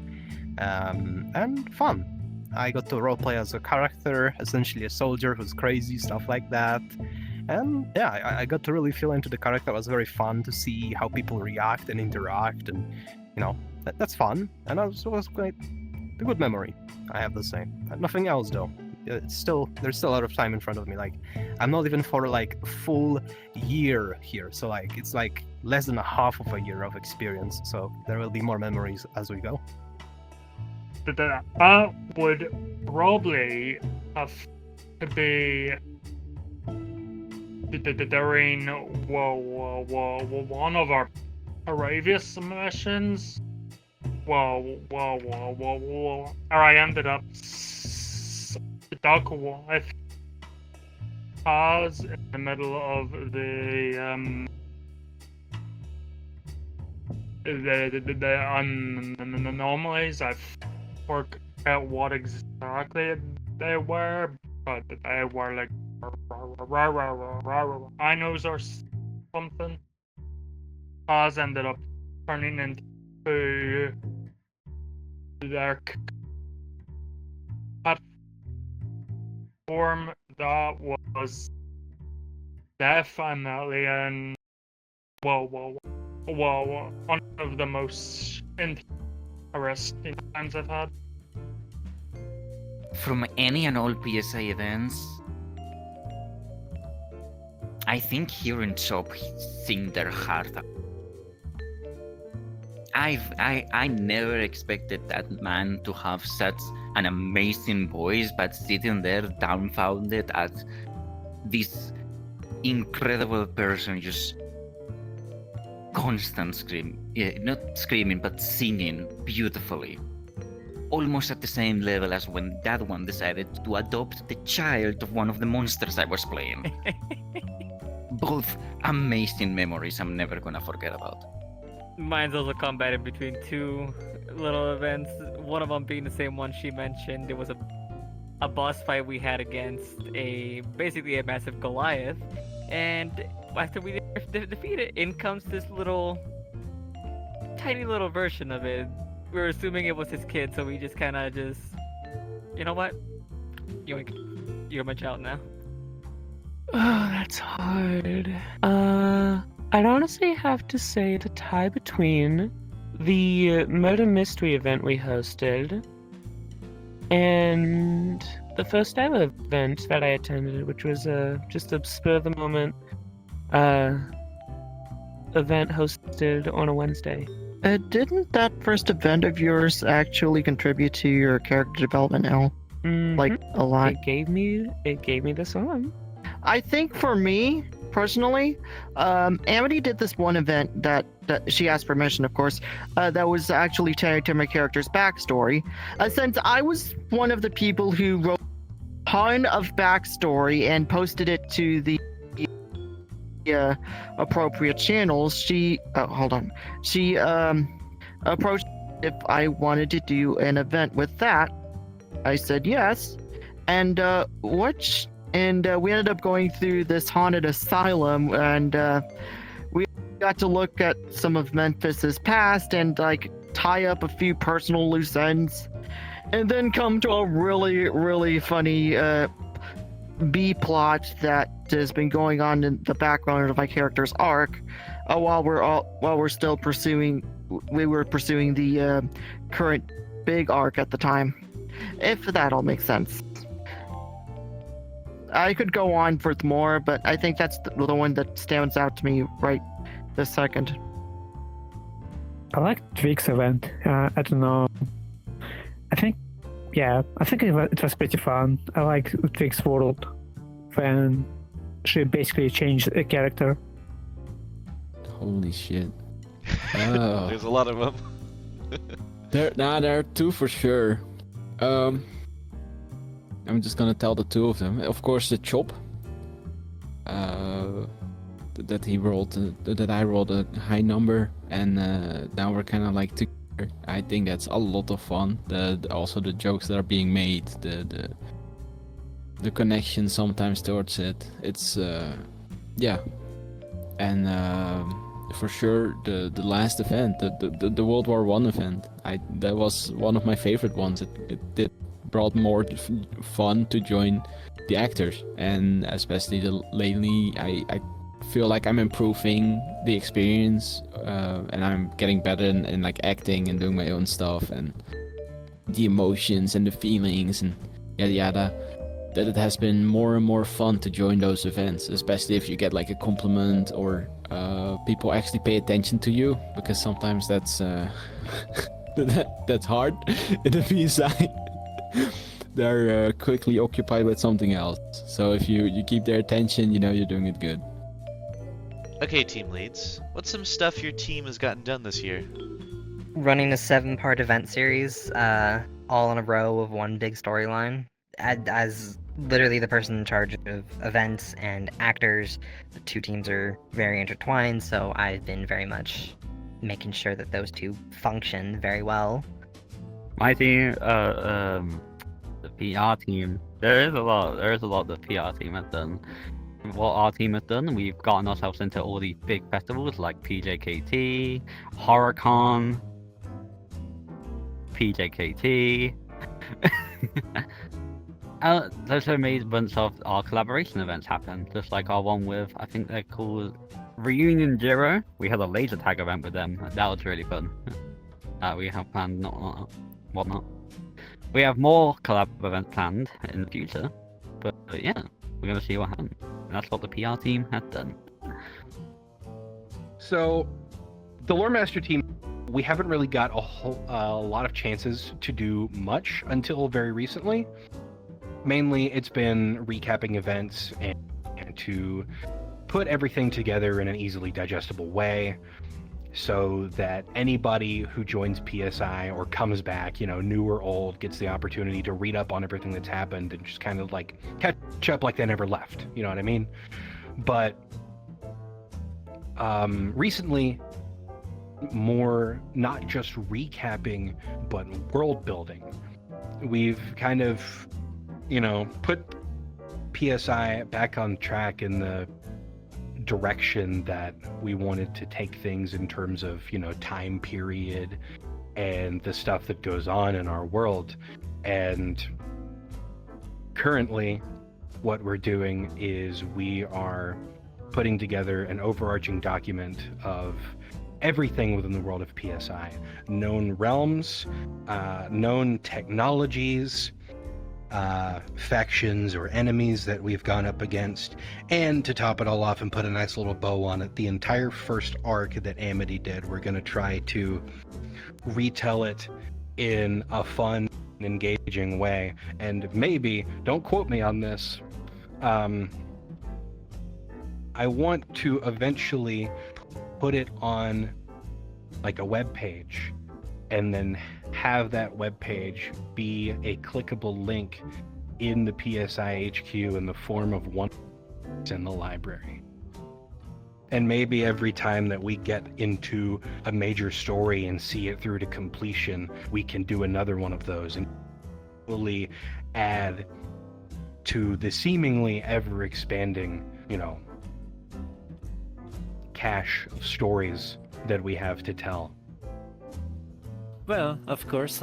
and fun. I got to roleplay as a character, essentially a soldier who's crazy, stuff like that. And yeah, I got to really feel into the character. It was very fun to see how people react and interact, and you know, that's fun. And it was quite a good memory, I have to say. Nothing else though. There's still a lot of time in front of me. Like, I'm not even for like a full year here, so like it's like less than a half of a year of experience. So there will be more memories as we go. That would probably have to be during one of our previous missions. I ended up stuck with us in the middle of the anomalies. I forget what exactly they were, but they were like rhinos or something. Oz ended up turning into their cat form that was definitely one of the most interesting times I've had. From any and all PSI events, I think hearing Chop sing their heart out. I never expected that man to have such an amazing voice, but sitting there dumbfounded at this incredible person just constant not screaming, but singing beautifully. Almost at the same level as when that one decided to adopt the child of one of the monsters I was playing. Both amazing memories I'm never gonna forget about. Mine's also combated between two little events. One of them being the same one she mentioned. It was a a boss fight we had against basically a massive Goliath, and after we defeat it, in comes this tiny little version of it. We were assuming it was his kid, so we just kind of you know what? You're my child now. Oh, that's hard. I'd honestly have to say the tie between the murder mystery event we hosted and the first ever event that I attended, which was just a spur of the moment event hosted on a Wednesday. Didn't that first event of yours actually contribute to your character development, Al? Like a lot. It gave me the song. I think for me personally, Amity did this one event that she asked permission, of course, that was actually tied to my character's backstory. Since I was one of the people who wrote a ton of backstory and posted it to the appropriate channels, she approached if I wanted to do an event with that. I said yes, and we ended up going through this haunted asylum, and we got to look at some of Memphis's past and like tie up a few personal loose ends, and then come to a really funny B plot that has been going on in the background of my character's arc, while we're still pursuing the current big arc at the time. If that all makes sense. I could go on for more, but I think that's the one that stands out to me right this second. I like Twig's event. I don't know. I think it was pretty fun. I like Twig's world when she basically changed a character. Holy shit. Oh. There's a lot of them. There are two for sure. I'm just gonna tell the two of them. Of course, the chop. That he rolled, that I rolled a high number, and now we're kind of like together. I think that's a lot of fun. Also the jokes that are being made, the connection sometimes towards it. It's yeah, and for sure the last event, the World War I event. That was one of my favorite ones. It brought more fun to join the actors, and especially lately I feel like I'm improving the experience, and I'm getting better in like acting and doing my own stuff, and the emotions and the feelings and yada yada. That it has been more and more fun to join those events, especially if you get like a compliment or people actually pay attention to you, because sometimes that's that's hard in the PSI. They're quickly occupied with something else. So if you keep their attention, you know you're doing it good. Okay, team leads. What's some stuff your team has gotten done this year? Running a 7-part event series, all in a row of one big storyline. As literally the person in charge of events and actors, the two teams are very intertwined, so I've been very much making sure that those two function very well. My team, the PR team, there is a lot the PR team has done. What our team has done, we've gotten ourselves into all these big festivals like PJKT, HorrorCon, PJKT. There's so many bunch of our collaboration events happen, just like our one with, I think they're called Reunion Zero. We had a laser tag event with them. That was really fun. We have planned whatnot. We have more collab events planned in the future, but yeah, we're gonna see what happens. And that's what the PR team has done. So, the Lore Master team, we haven't really got a lot of chances to do much until very recently. Mainly, it's been recapping events and to put everything together in an easily digestible way, so that anybody who joins PSI or comes back, new or old, gets the opportunity to read up on everything that's happened and just kind of like catch up like they never left. You know what I mean? But recently, more not just recapping, but world building. We've kind of put PSI back on track in the direction that we wanted to take things in terms of, time period and the stuff that goes on in our world. And currently, what we're doing is we are putting together an overarching document of everything within the world of PSI. Known realms, known technologies, factions or enemies that we've gone up against, and to top it all off and put a nice little bow on it, the entire first arc that Amity did, we're going to try to retell it in a fun, engaging way. And maybe, don't quote me on this, I want to eventually put it on like a web page, and then have that web page be a clickable link in the PSI HQ in the form of one in the library. And maybe every time that we get into a major story and see it through to completion, we can do another one of those and really add to the seemingly ever expanding, cache of stories that we have to tell. Well, of course,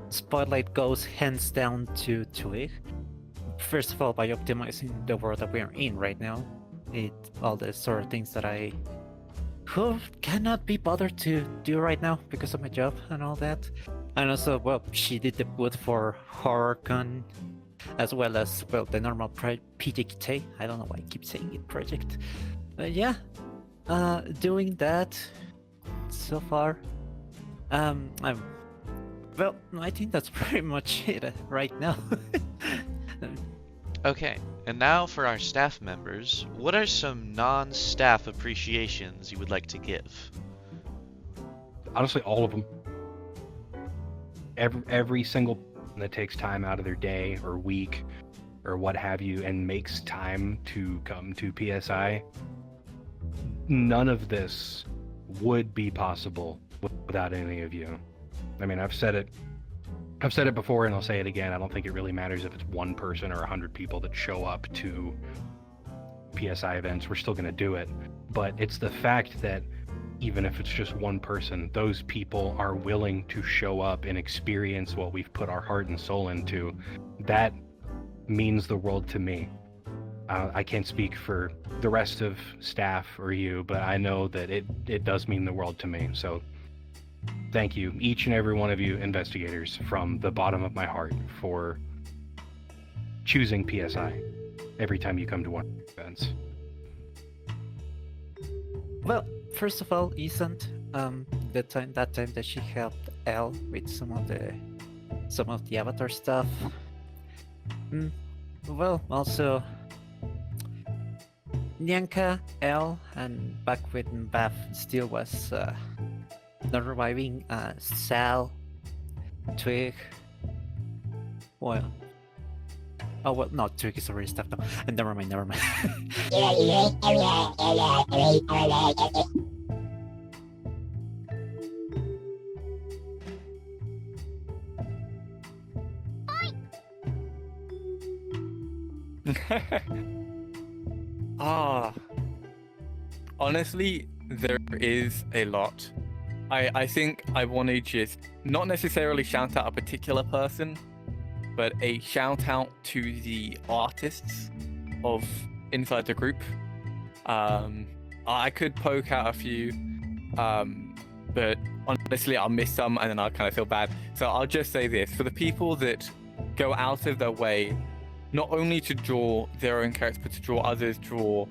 Spotlight goes hands down to Twig. First of all, by optimizing the world that we're in right now. All the sort of things that I cannot be bothered to do right now because of my job and all that. And also, well, she did the boot for HorrorCon, as well as, well, the normal project. I don't know why I keep saying it, project. But yeah, doing that so far. Well, I think that's pretty much it right now. Okay, and now for our staff members, what are some non-staff appreciations you would like to give? Honestly, all of them. Every single person that takes time out of their day or week or what have you and makes time to come to PSI, none of this would be possible without any of you. I mean, I've said it before and I'll say it again. I don't think it really matters if it's one person or 100 people that show up to PSI events. We're still going to do it. But it's the fact that even if it's just one person, those people are willing to show up and experience what we've put our heart and soul into. That means the world to me. I can't speak for the rest of staff or you, but I know that it does mean the world to me. So thank you, each and every one of you investigators, from the bottom of my heart, for choosing PSI every time you come to one of our events. Well, first of all, Ezont, that time that she helped Elle with some of the avatar stuff. Well, also Nyanka, Elle, and back when Beth still was not reviving, Sal, Twig. Well, oh well, no, Twig is already stuff now. And never mind. Honestly, there is a lot. I think I want to just not necessarily shout out a particular person, but a shout out to the artists of inside the group. I could poke out a few, but honestly I'll miss some and then I'll kind of feel bad. So I'll just say this: for the people that go out of their way not only to draw their own characters, but to draw others draw,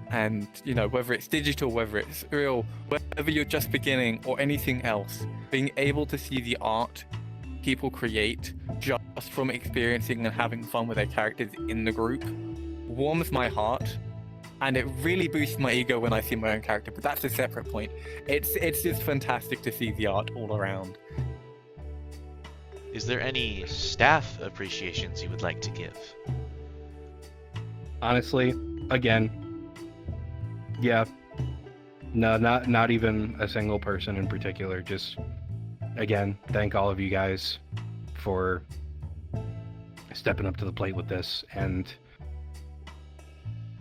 and whether it's digital, whether it's real, whether you're just beginning or anything else, being able to see the art people create just from experiencing and having fun with their characters in the group warms my heart, and it really boosts my ego when I see my own character, but that's a separate point. It's just fantastic to see the art all around. Is there any staff appreciations you would like to give? Honestly, again, yeah. No, not even a single person in particular. Just, again, thank all of you guys for stepping up to the plate with this and,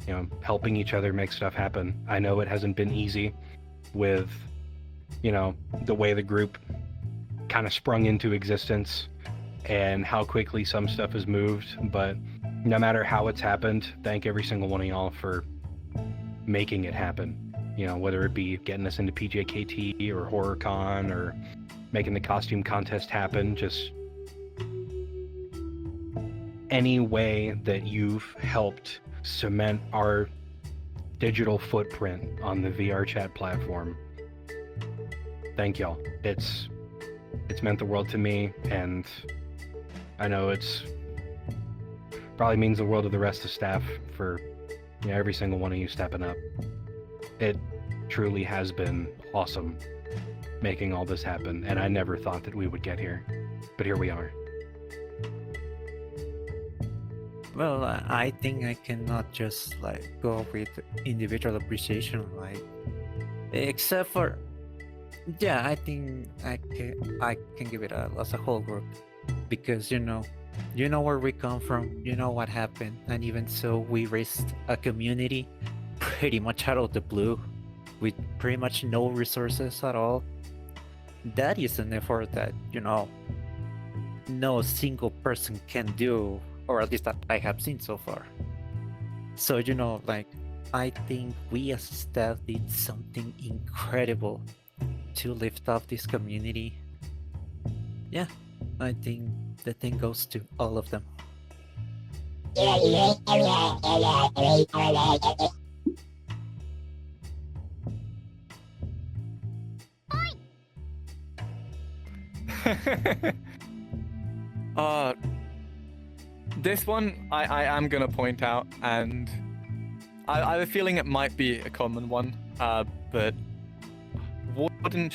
you know, helping each other make stuff happen. I know it hasn't been easy with, you know, the way the group kind of sprung into existence and how quickly some stuff has moved, but no matter how it's happened, thank every single one of y'all for making it happen. You know, whether it be getting us into PJKT or HorrorCon or making the costume contest happen, just any way that you've helped cement our digital footprint on the VR chat platform. Thank y'all. It's meant the world to me, and I know it's probably means the world to the rest of staff for, you know, every single one of you stepping up. It truly has been awesome making all this happen, and I never thought that we would get here, but here we are. Well, I think I cannot just like go with individual appreciation, like, except for, yeah, I think I can give it as a whole group, because you know where we come from, you know what happened, and even so, we raised a community pretty much out of the blue, with pretty much no resources at all. That is an effort that, you know, no single person can do, or at least that I have seen so far. So, you know, like, I think we as staff did something incredible to lift up this community. Yeah, I think the thing goes to all of them. This one I am gonna point out, and I have a feeling it might be a common one, but Warden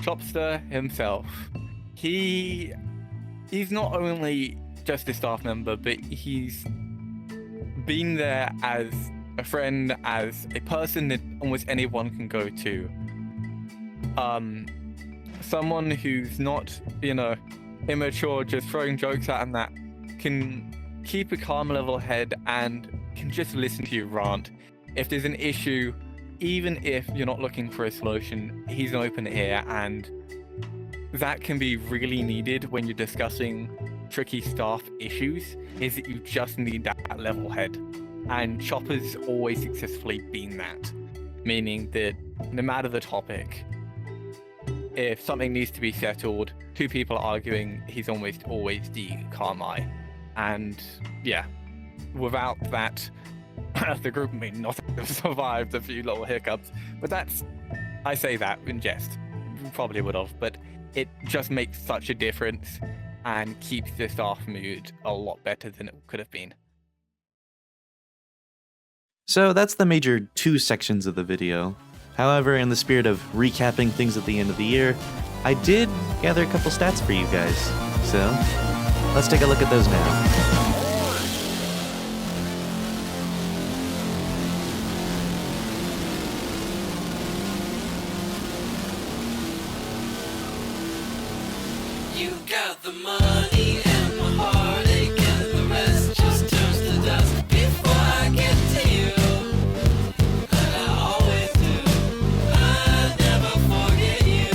Chopster himself, he's not only just a staff member, but he's been there as a friend, as a person that almost anyone can go to. Someone who's not, you know, immature, just throwing jokes at him, that can keep a calm, level head and can just listen to you rant. If there's an issue, even if you're not looking for a solution, he's an open ear, and that can be really needed when you're discussing tricky staff issues, is that you just need that level head. And Chopper's always successfully been that, meaning that no matter the topic, if something needs to be settled, two people arguing, he's almost always the calm eye. And yeah, without that, the group may not have survived a few little hiccups. But that's, I say that in jest, probably would have, but it just makes such a difference and keeps the staff mood a lot better than it could have been. So that's the major two sections of the video. However, in the spirit of recapping things at the end of the year, I did gather a couple stats for you guys. So let's take a look at those now. You got the money and my heartache, and the rest just turns to dust before I get to you. And I always do. I never forget you,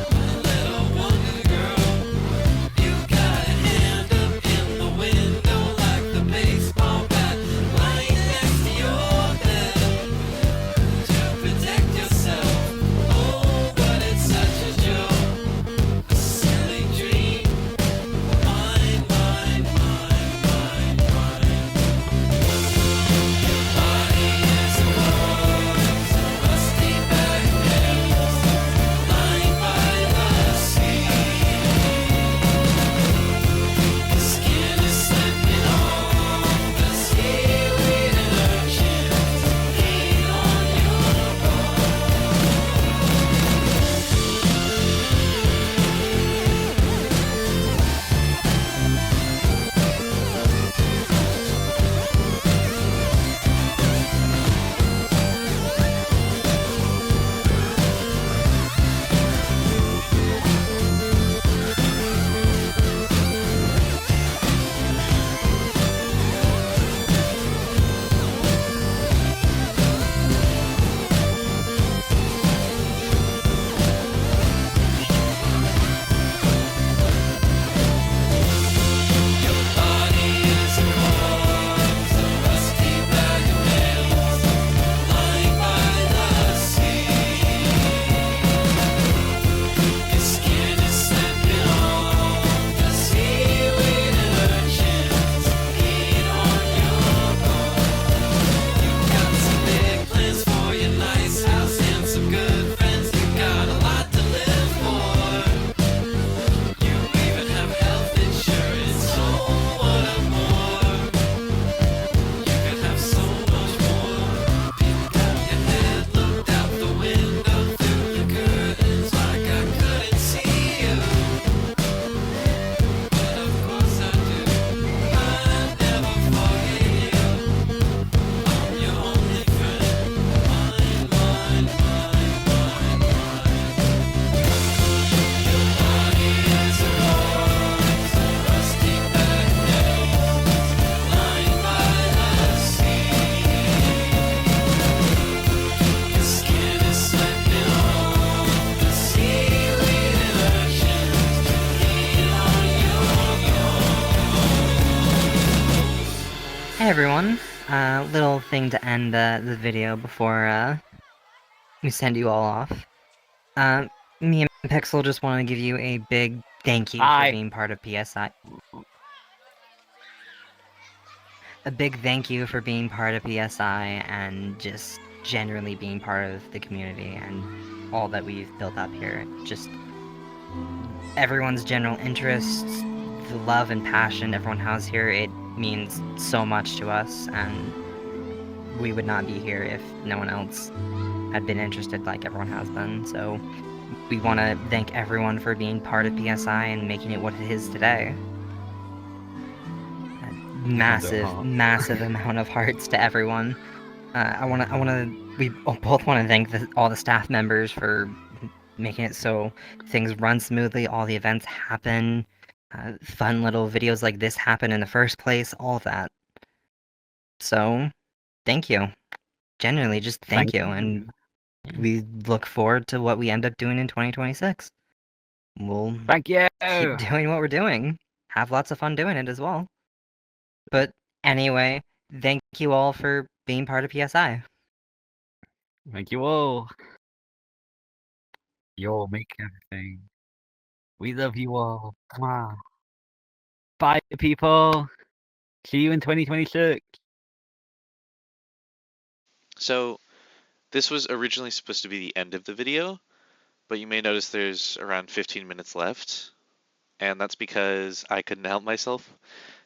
my little wonder girl. You got a hand up in the wind, everyone. Little thing to end the video before we send you all off. Me and Pixel just want to give you a big thank you for being part of PSI. A big thank you for being part of PSI and just generally being part of the community and all that we've built up here. Just everyone's general interests, the love and passion everyone has here, it means so much to us, and we would not be here if no one else had been interested like everyone has been. So we want to thank everyone for being part of PSI and making it what it is today. A massive amount of hearts to everyone. We both want to thank all the staff members for making it so things run smoothly, all the events happen, fun little videos like this happen in the first place, all of that. So, thank you. Genuinely, just thank you, and we look forward to what we end up doing in 2026. We'll thank you. Keep doing what we're doing. Have lots of fun doing it as well. But anyway, thank you all for being part of PSI. Thank you all. You all make everything. We love you all. Mwah. Bye, people. See you in 2026. So, this was originally supposed to be the end of the video, but you may notice there's around 15 minutes left, and that's because I couldn't help myself.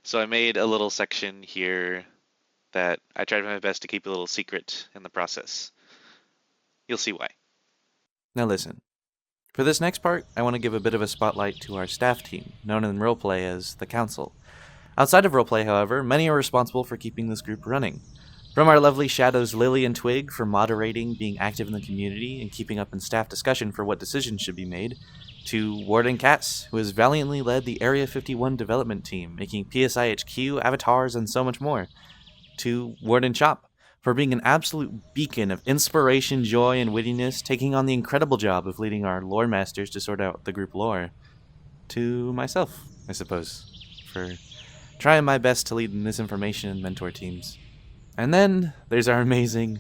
So I made a little section here that I tried my best to keep a little secret in the process. You'll see why. Now listen. For this next part, I want to give a bit of a spotlight to our staff team, known in roleplay as the Council. Outside of roleplay, however, many are responsible for keeping this group running. From our lovely shadows Lily and Twig for moderating, being active in the community, and keeping up in staff discussion for what decisions should be made, to Warden Cass, who has valiantly led the Area 51 development team, making PSI HQ, avatars, and so much more, to Warden Chop, for being an absolute beacon of inspiration, joy, and wittiness, taking on the incredible job of leading our lore masters to sort out the group lore, to myself, I suppose, for trying my best to lead misinformation and mentor teams. And then there's our amazing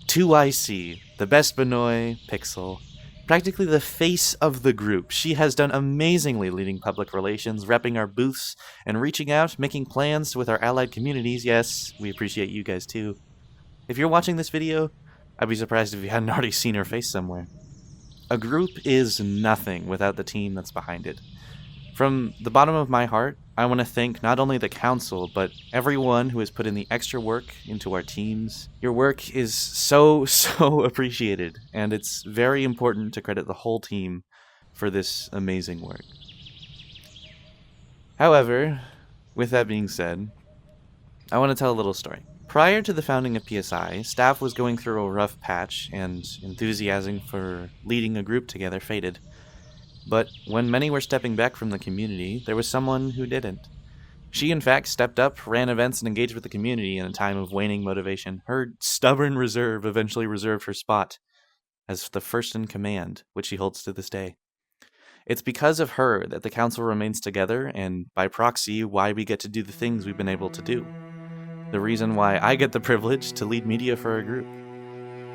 2IC, the best Benoy, Pixel, practically the face of the group. She has done amazingly leading public relations, repping our booths, and reaching out, making plans with our allied communities. Yes, we appreciate you guys too. If you're watching this video, I'd be surprised if you hadn't already seen her face somewhere. A group is nothing without the team that's behind it. From the bottom of my heart, I want to thank not only the Council, but everyone who has put in the extra work into our teams. Your work is so appreciated, and it's very important to credit the whole team for this amazing work. However, with that being said, I want to tell a little story. Prior to the founding of PSI, staff was going through a rough patch, and enthusiasm for leading a group together faded. But when many were stepping back from the community, there was someone who didn't. She in fact stepped up, ran events, and engaged with the community in a time of waning motivation. Her stubborn reserve eventually reserved her spot as the first in command, which she holds to this day. It's because of her that the Council remains together, and by proxy, why we get to do the things we've been able to do. The reason why I get the privilege to lead media for our group.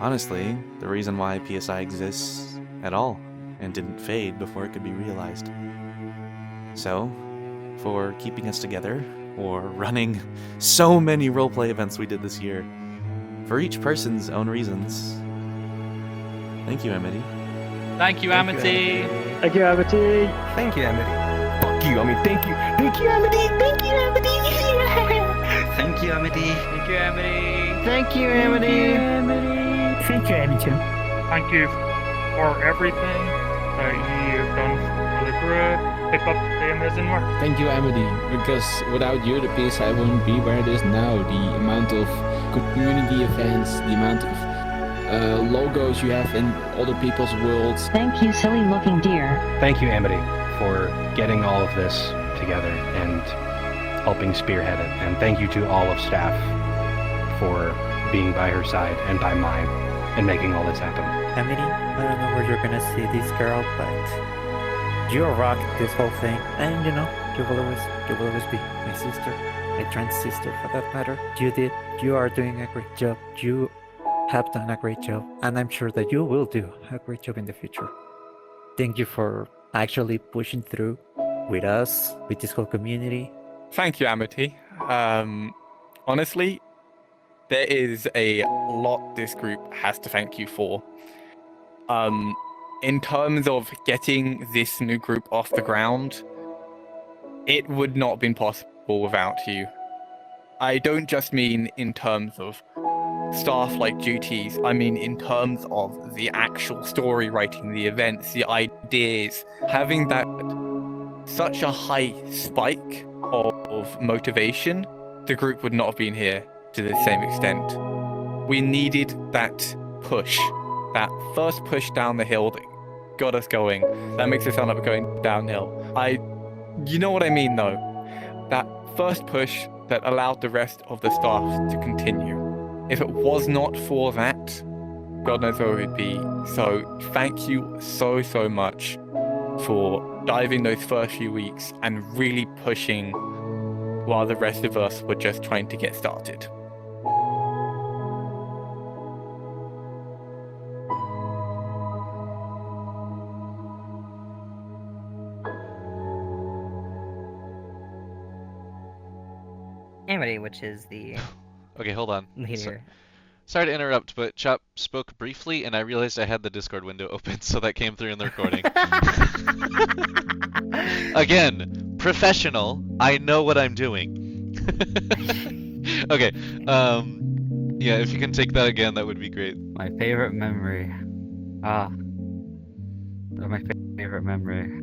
Honestly, the reason why PSI exists at all, and didn't fade before it could be realized. So, for keeping us together, or running so many roleplay events we did this year, for each person's own reasons, thank you, Amity. Thank you, Amity. Thank you, Amity. Thank you, Amity. Fuck you, I mean, thank you. Thank you, Amity. Thank you, Amity. Thank you, Amity. Thank you, Amity. Thank you, Amity. Thank you, Amity. Thank you for everything that you've done for the group. Keep up the amazing work. Thank you, Amity, because without you, the PSI wouldn't be where it is now. The amount of community events, the amount of logos you have in other people's worlds. Thank you, silly looking deer. Thank you, Amity, for getting all of this together and helping spearhead it. And thank you to all of staff for being by her side and by mine and making all this happen. Amity, I don't know where you're gonna see this girl, but You rock this whole thing, and you know you will always be my sister, my trans sister for that matter. You are doing a great job. You have done a great job, and I'm sure that you will do a great job in the future. Thank you for actually pushing through with us, with this whole community. Thank you, Amity. Honestly, there is a lot this group has to thank you for. In terms of getting this new group off the ground, it would not have been possible without you. I don't just mean in terms of staff-like duties, I mean in terms of the actual story writing, the events, the ideas, having that such a high spike of motivation, the group would not have been here to the same extent. We needed that push, that first push down the hill that got us going. That makes it sound like we're going downhill. You know what I mean though. That first push that allowed the rest of the staff to continue. If it was not for that, God knows where we'd be. So thank you so much for diving those first few weeks and really pushing while the rest of us were just trying to get started. Amity, which is the Okay, hold on. leader. Sorry to interrupt, but Chop spoke briefly, and I realized I had the Discord window open, so that came through in the recording. Again, professional. I know what I'm doing. Okay. Yeah, if you can take that again, that would be great. My favorite memory. My favorite memory.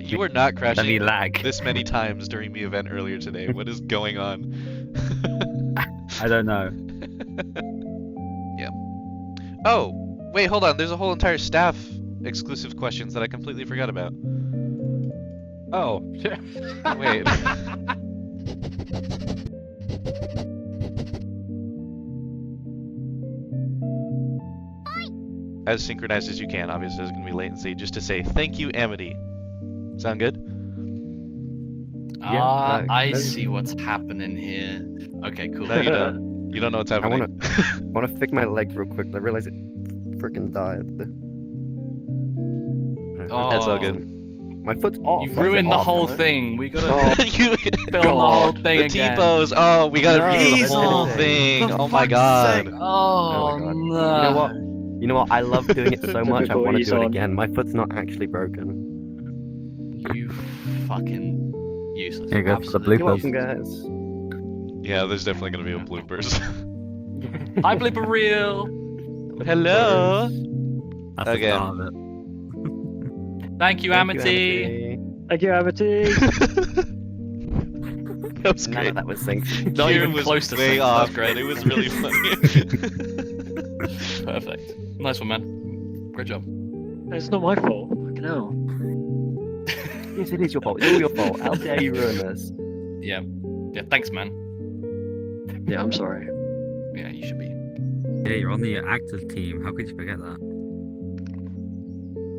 You were not crashing lag. this many times during the event earlier today. What is going on? I don't know. Yeah. Oh, wait, hold on. There's a whole entire staff exclusive questions that I completely forgot about. Oh. Wait. As synchronized as you can. Obviously, there's going to be latency. Just to say thank you, Amity. Sound good? I see what's happening here. Okay, cool. No, you don't. You don't know what's happening. I wanna fix my leg real quick. I realize it freaking died. That's all good. My foot's off. You ruined the whole thing. We gotta film the whole thing the again. T-pose. Oh, we gotta redo the whole thing. Oh my god. Oh, no. You know what? I love doing it so much. I want to do it again. My foot's not actually broken. You fucking useless. Here you go for the bloopers, guys. Yeah, there's definitely gonna be a bloopers. Hi, blooper reel. Hello. That's Okay. the start of it. Thank you, Amity. Thank you, Amity. That was None great. of that was synced. Not Kieran even was close to way sync. off, That's great. but it was really funny. Perfect. Nice one, man. Great job. It's not my fault. Fucking hell. Yes, it is your fault. It's all your fault. How dare you ruin this? Yeah. Yeah. Thanks, man. Yeah, I'm sorry. Yeah, you should be. Yeah, you're on the actors team. How could you forget that?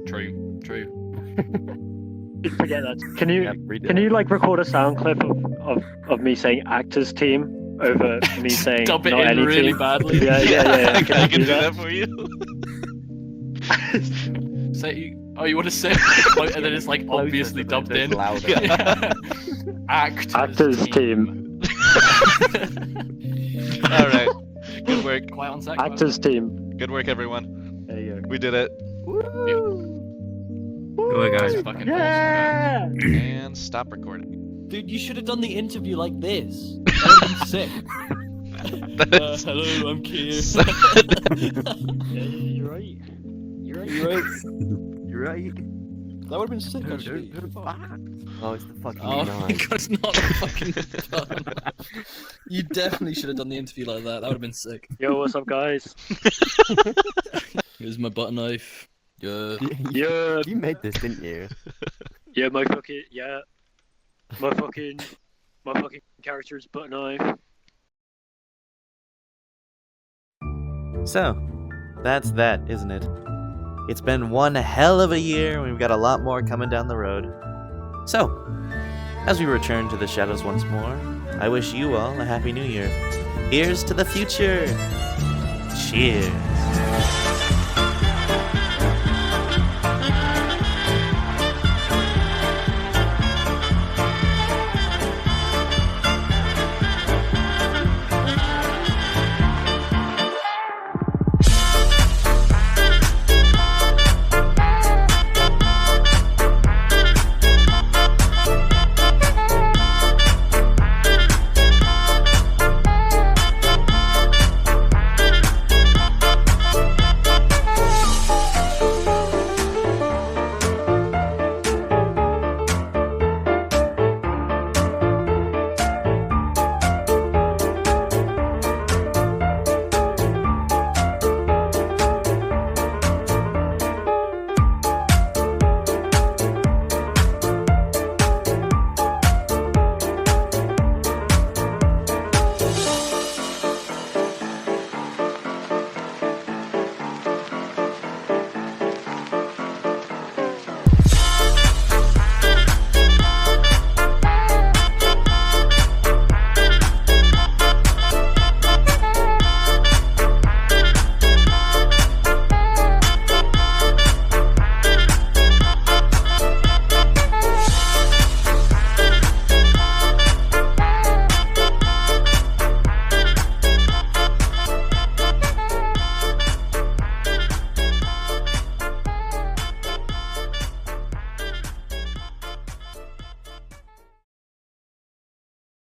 True. True. Forget that. Can you like record a sound clip of me saying actors team over me saying Dub it not in any really team? badly. Yeah. I can do that for you. Say you want to say, and then it's like obviously dubbed in. Actors team. All right. Good work. Quiet on sec. Actors team. Good work, everyone. There you go. We did it. Good guys. Fucking Yeah. And stop recording. Dude, you should have done the interview like this. That would have been sick. Hello, I'm Kier. Yeah, you're right. You're right. You're right. That would have been sick, actually. Oh, it's the fucking Oh my knife. god, it's not a fucking gun. You definitely should have done the interview like that. That would have been sick. Yo, what's up, guys? Here's my butter knife. Yeah. Yeah. You made this, didn't you? Yeah, my fucking character is butter knife. So, that's that, isn't it? It's been one hell of a year, and we've got a lot more coming down the road. So, as we return to the shadows once more, I wish you all a happy new year. Here's to the future! Cheers!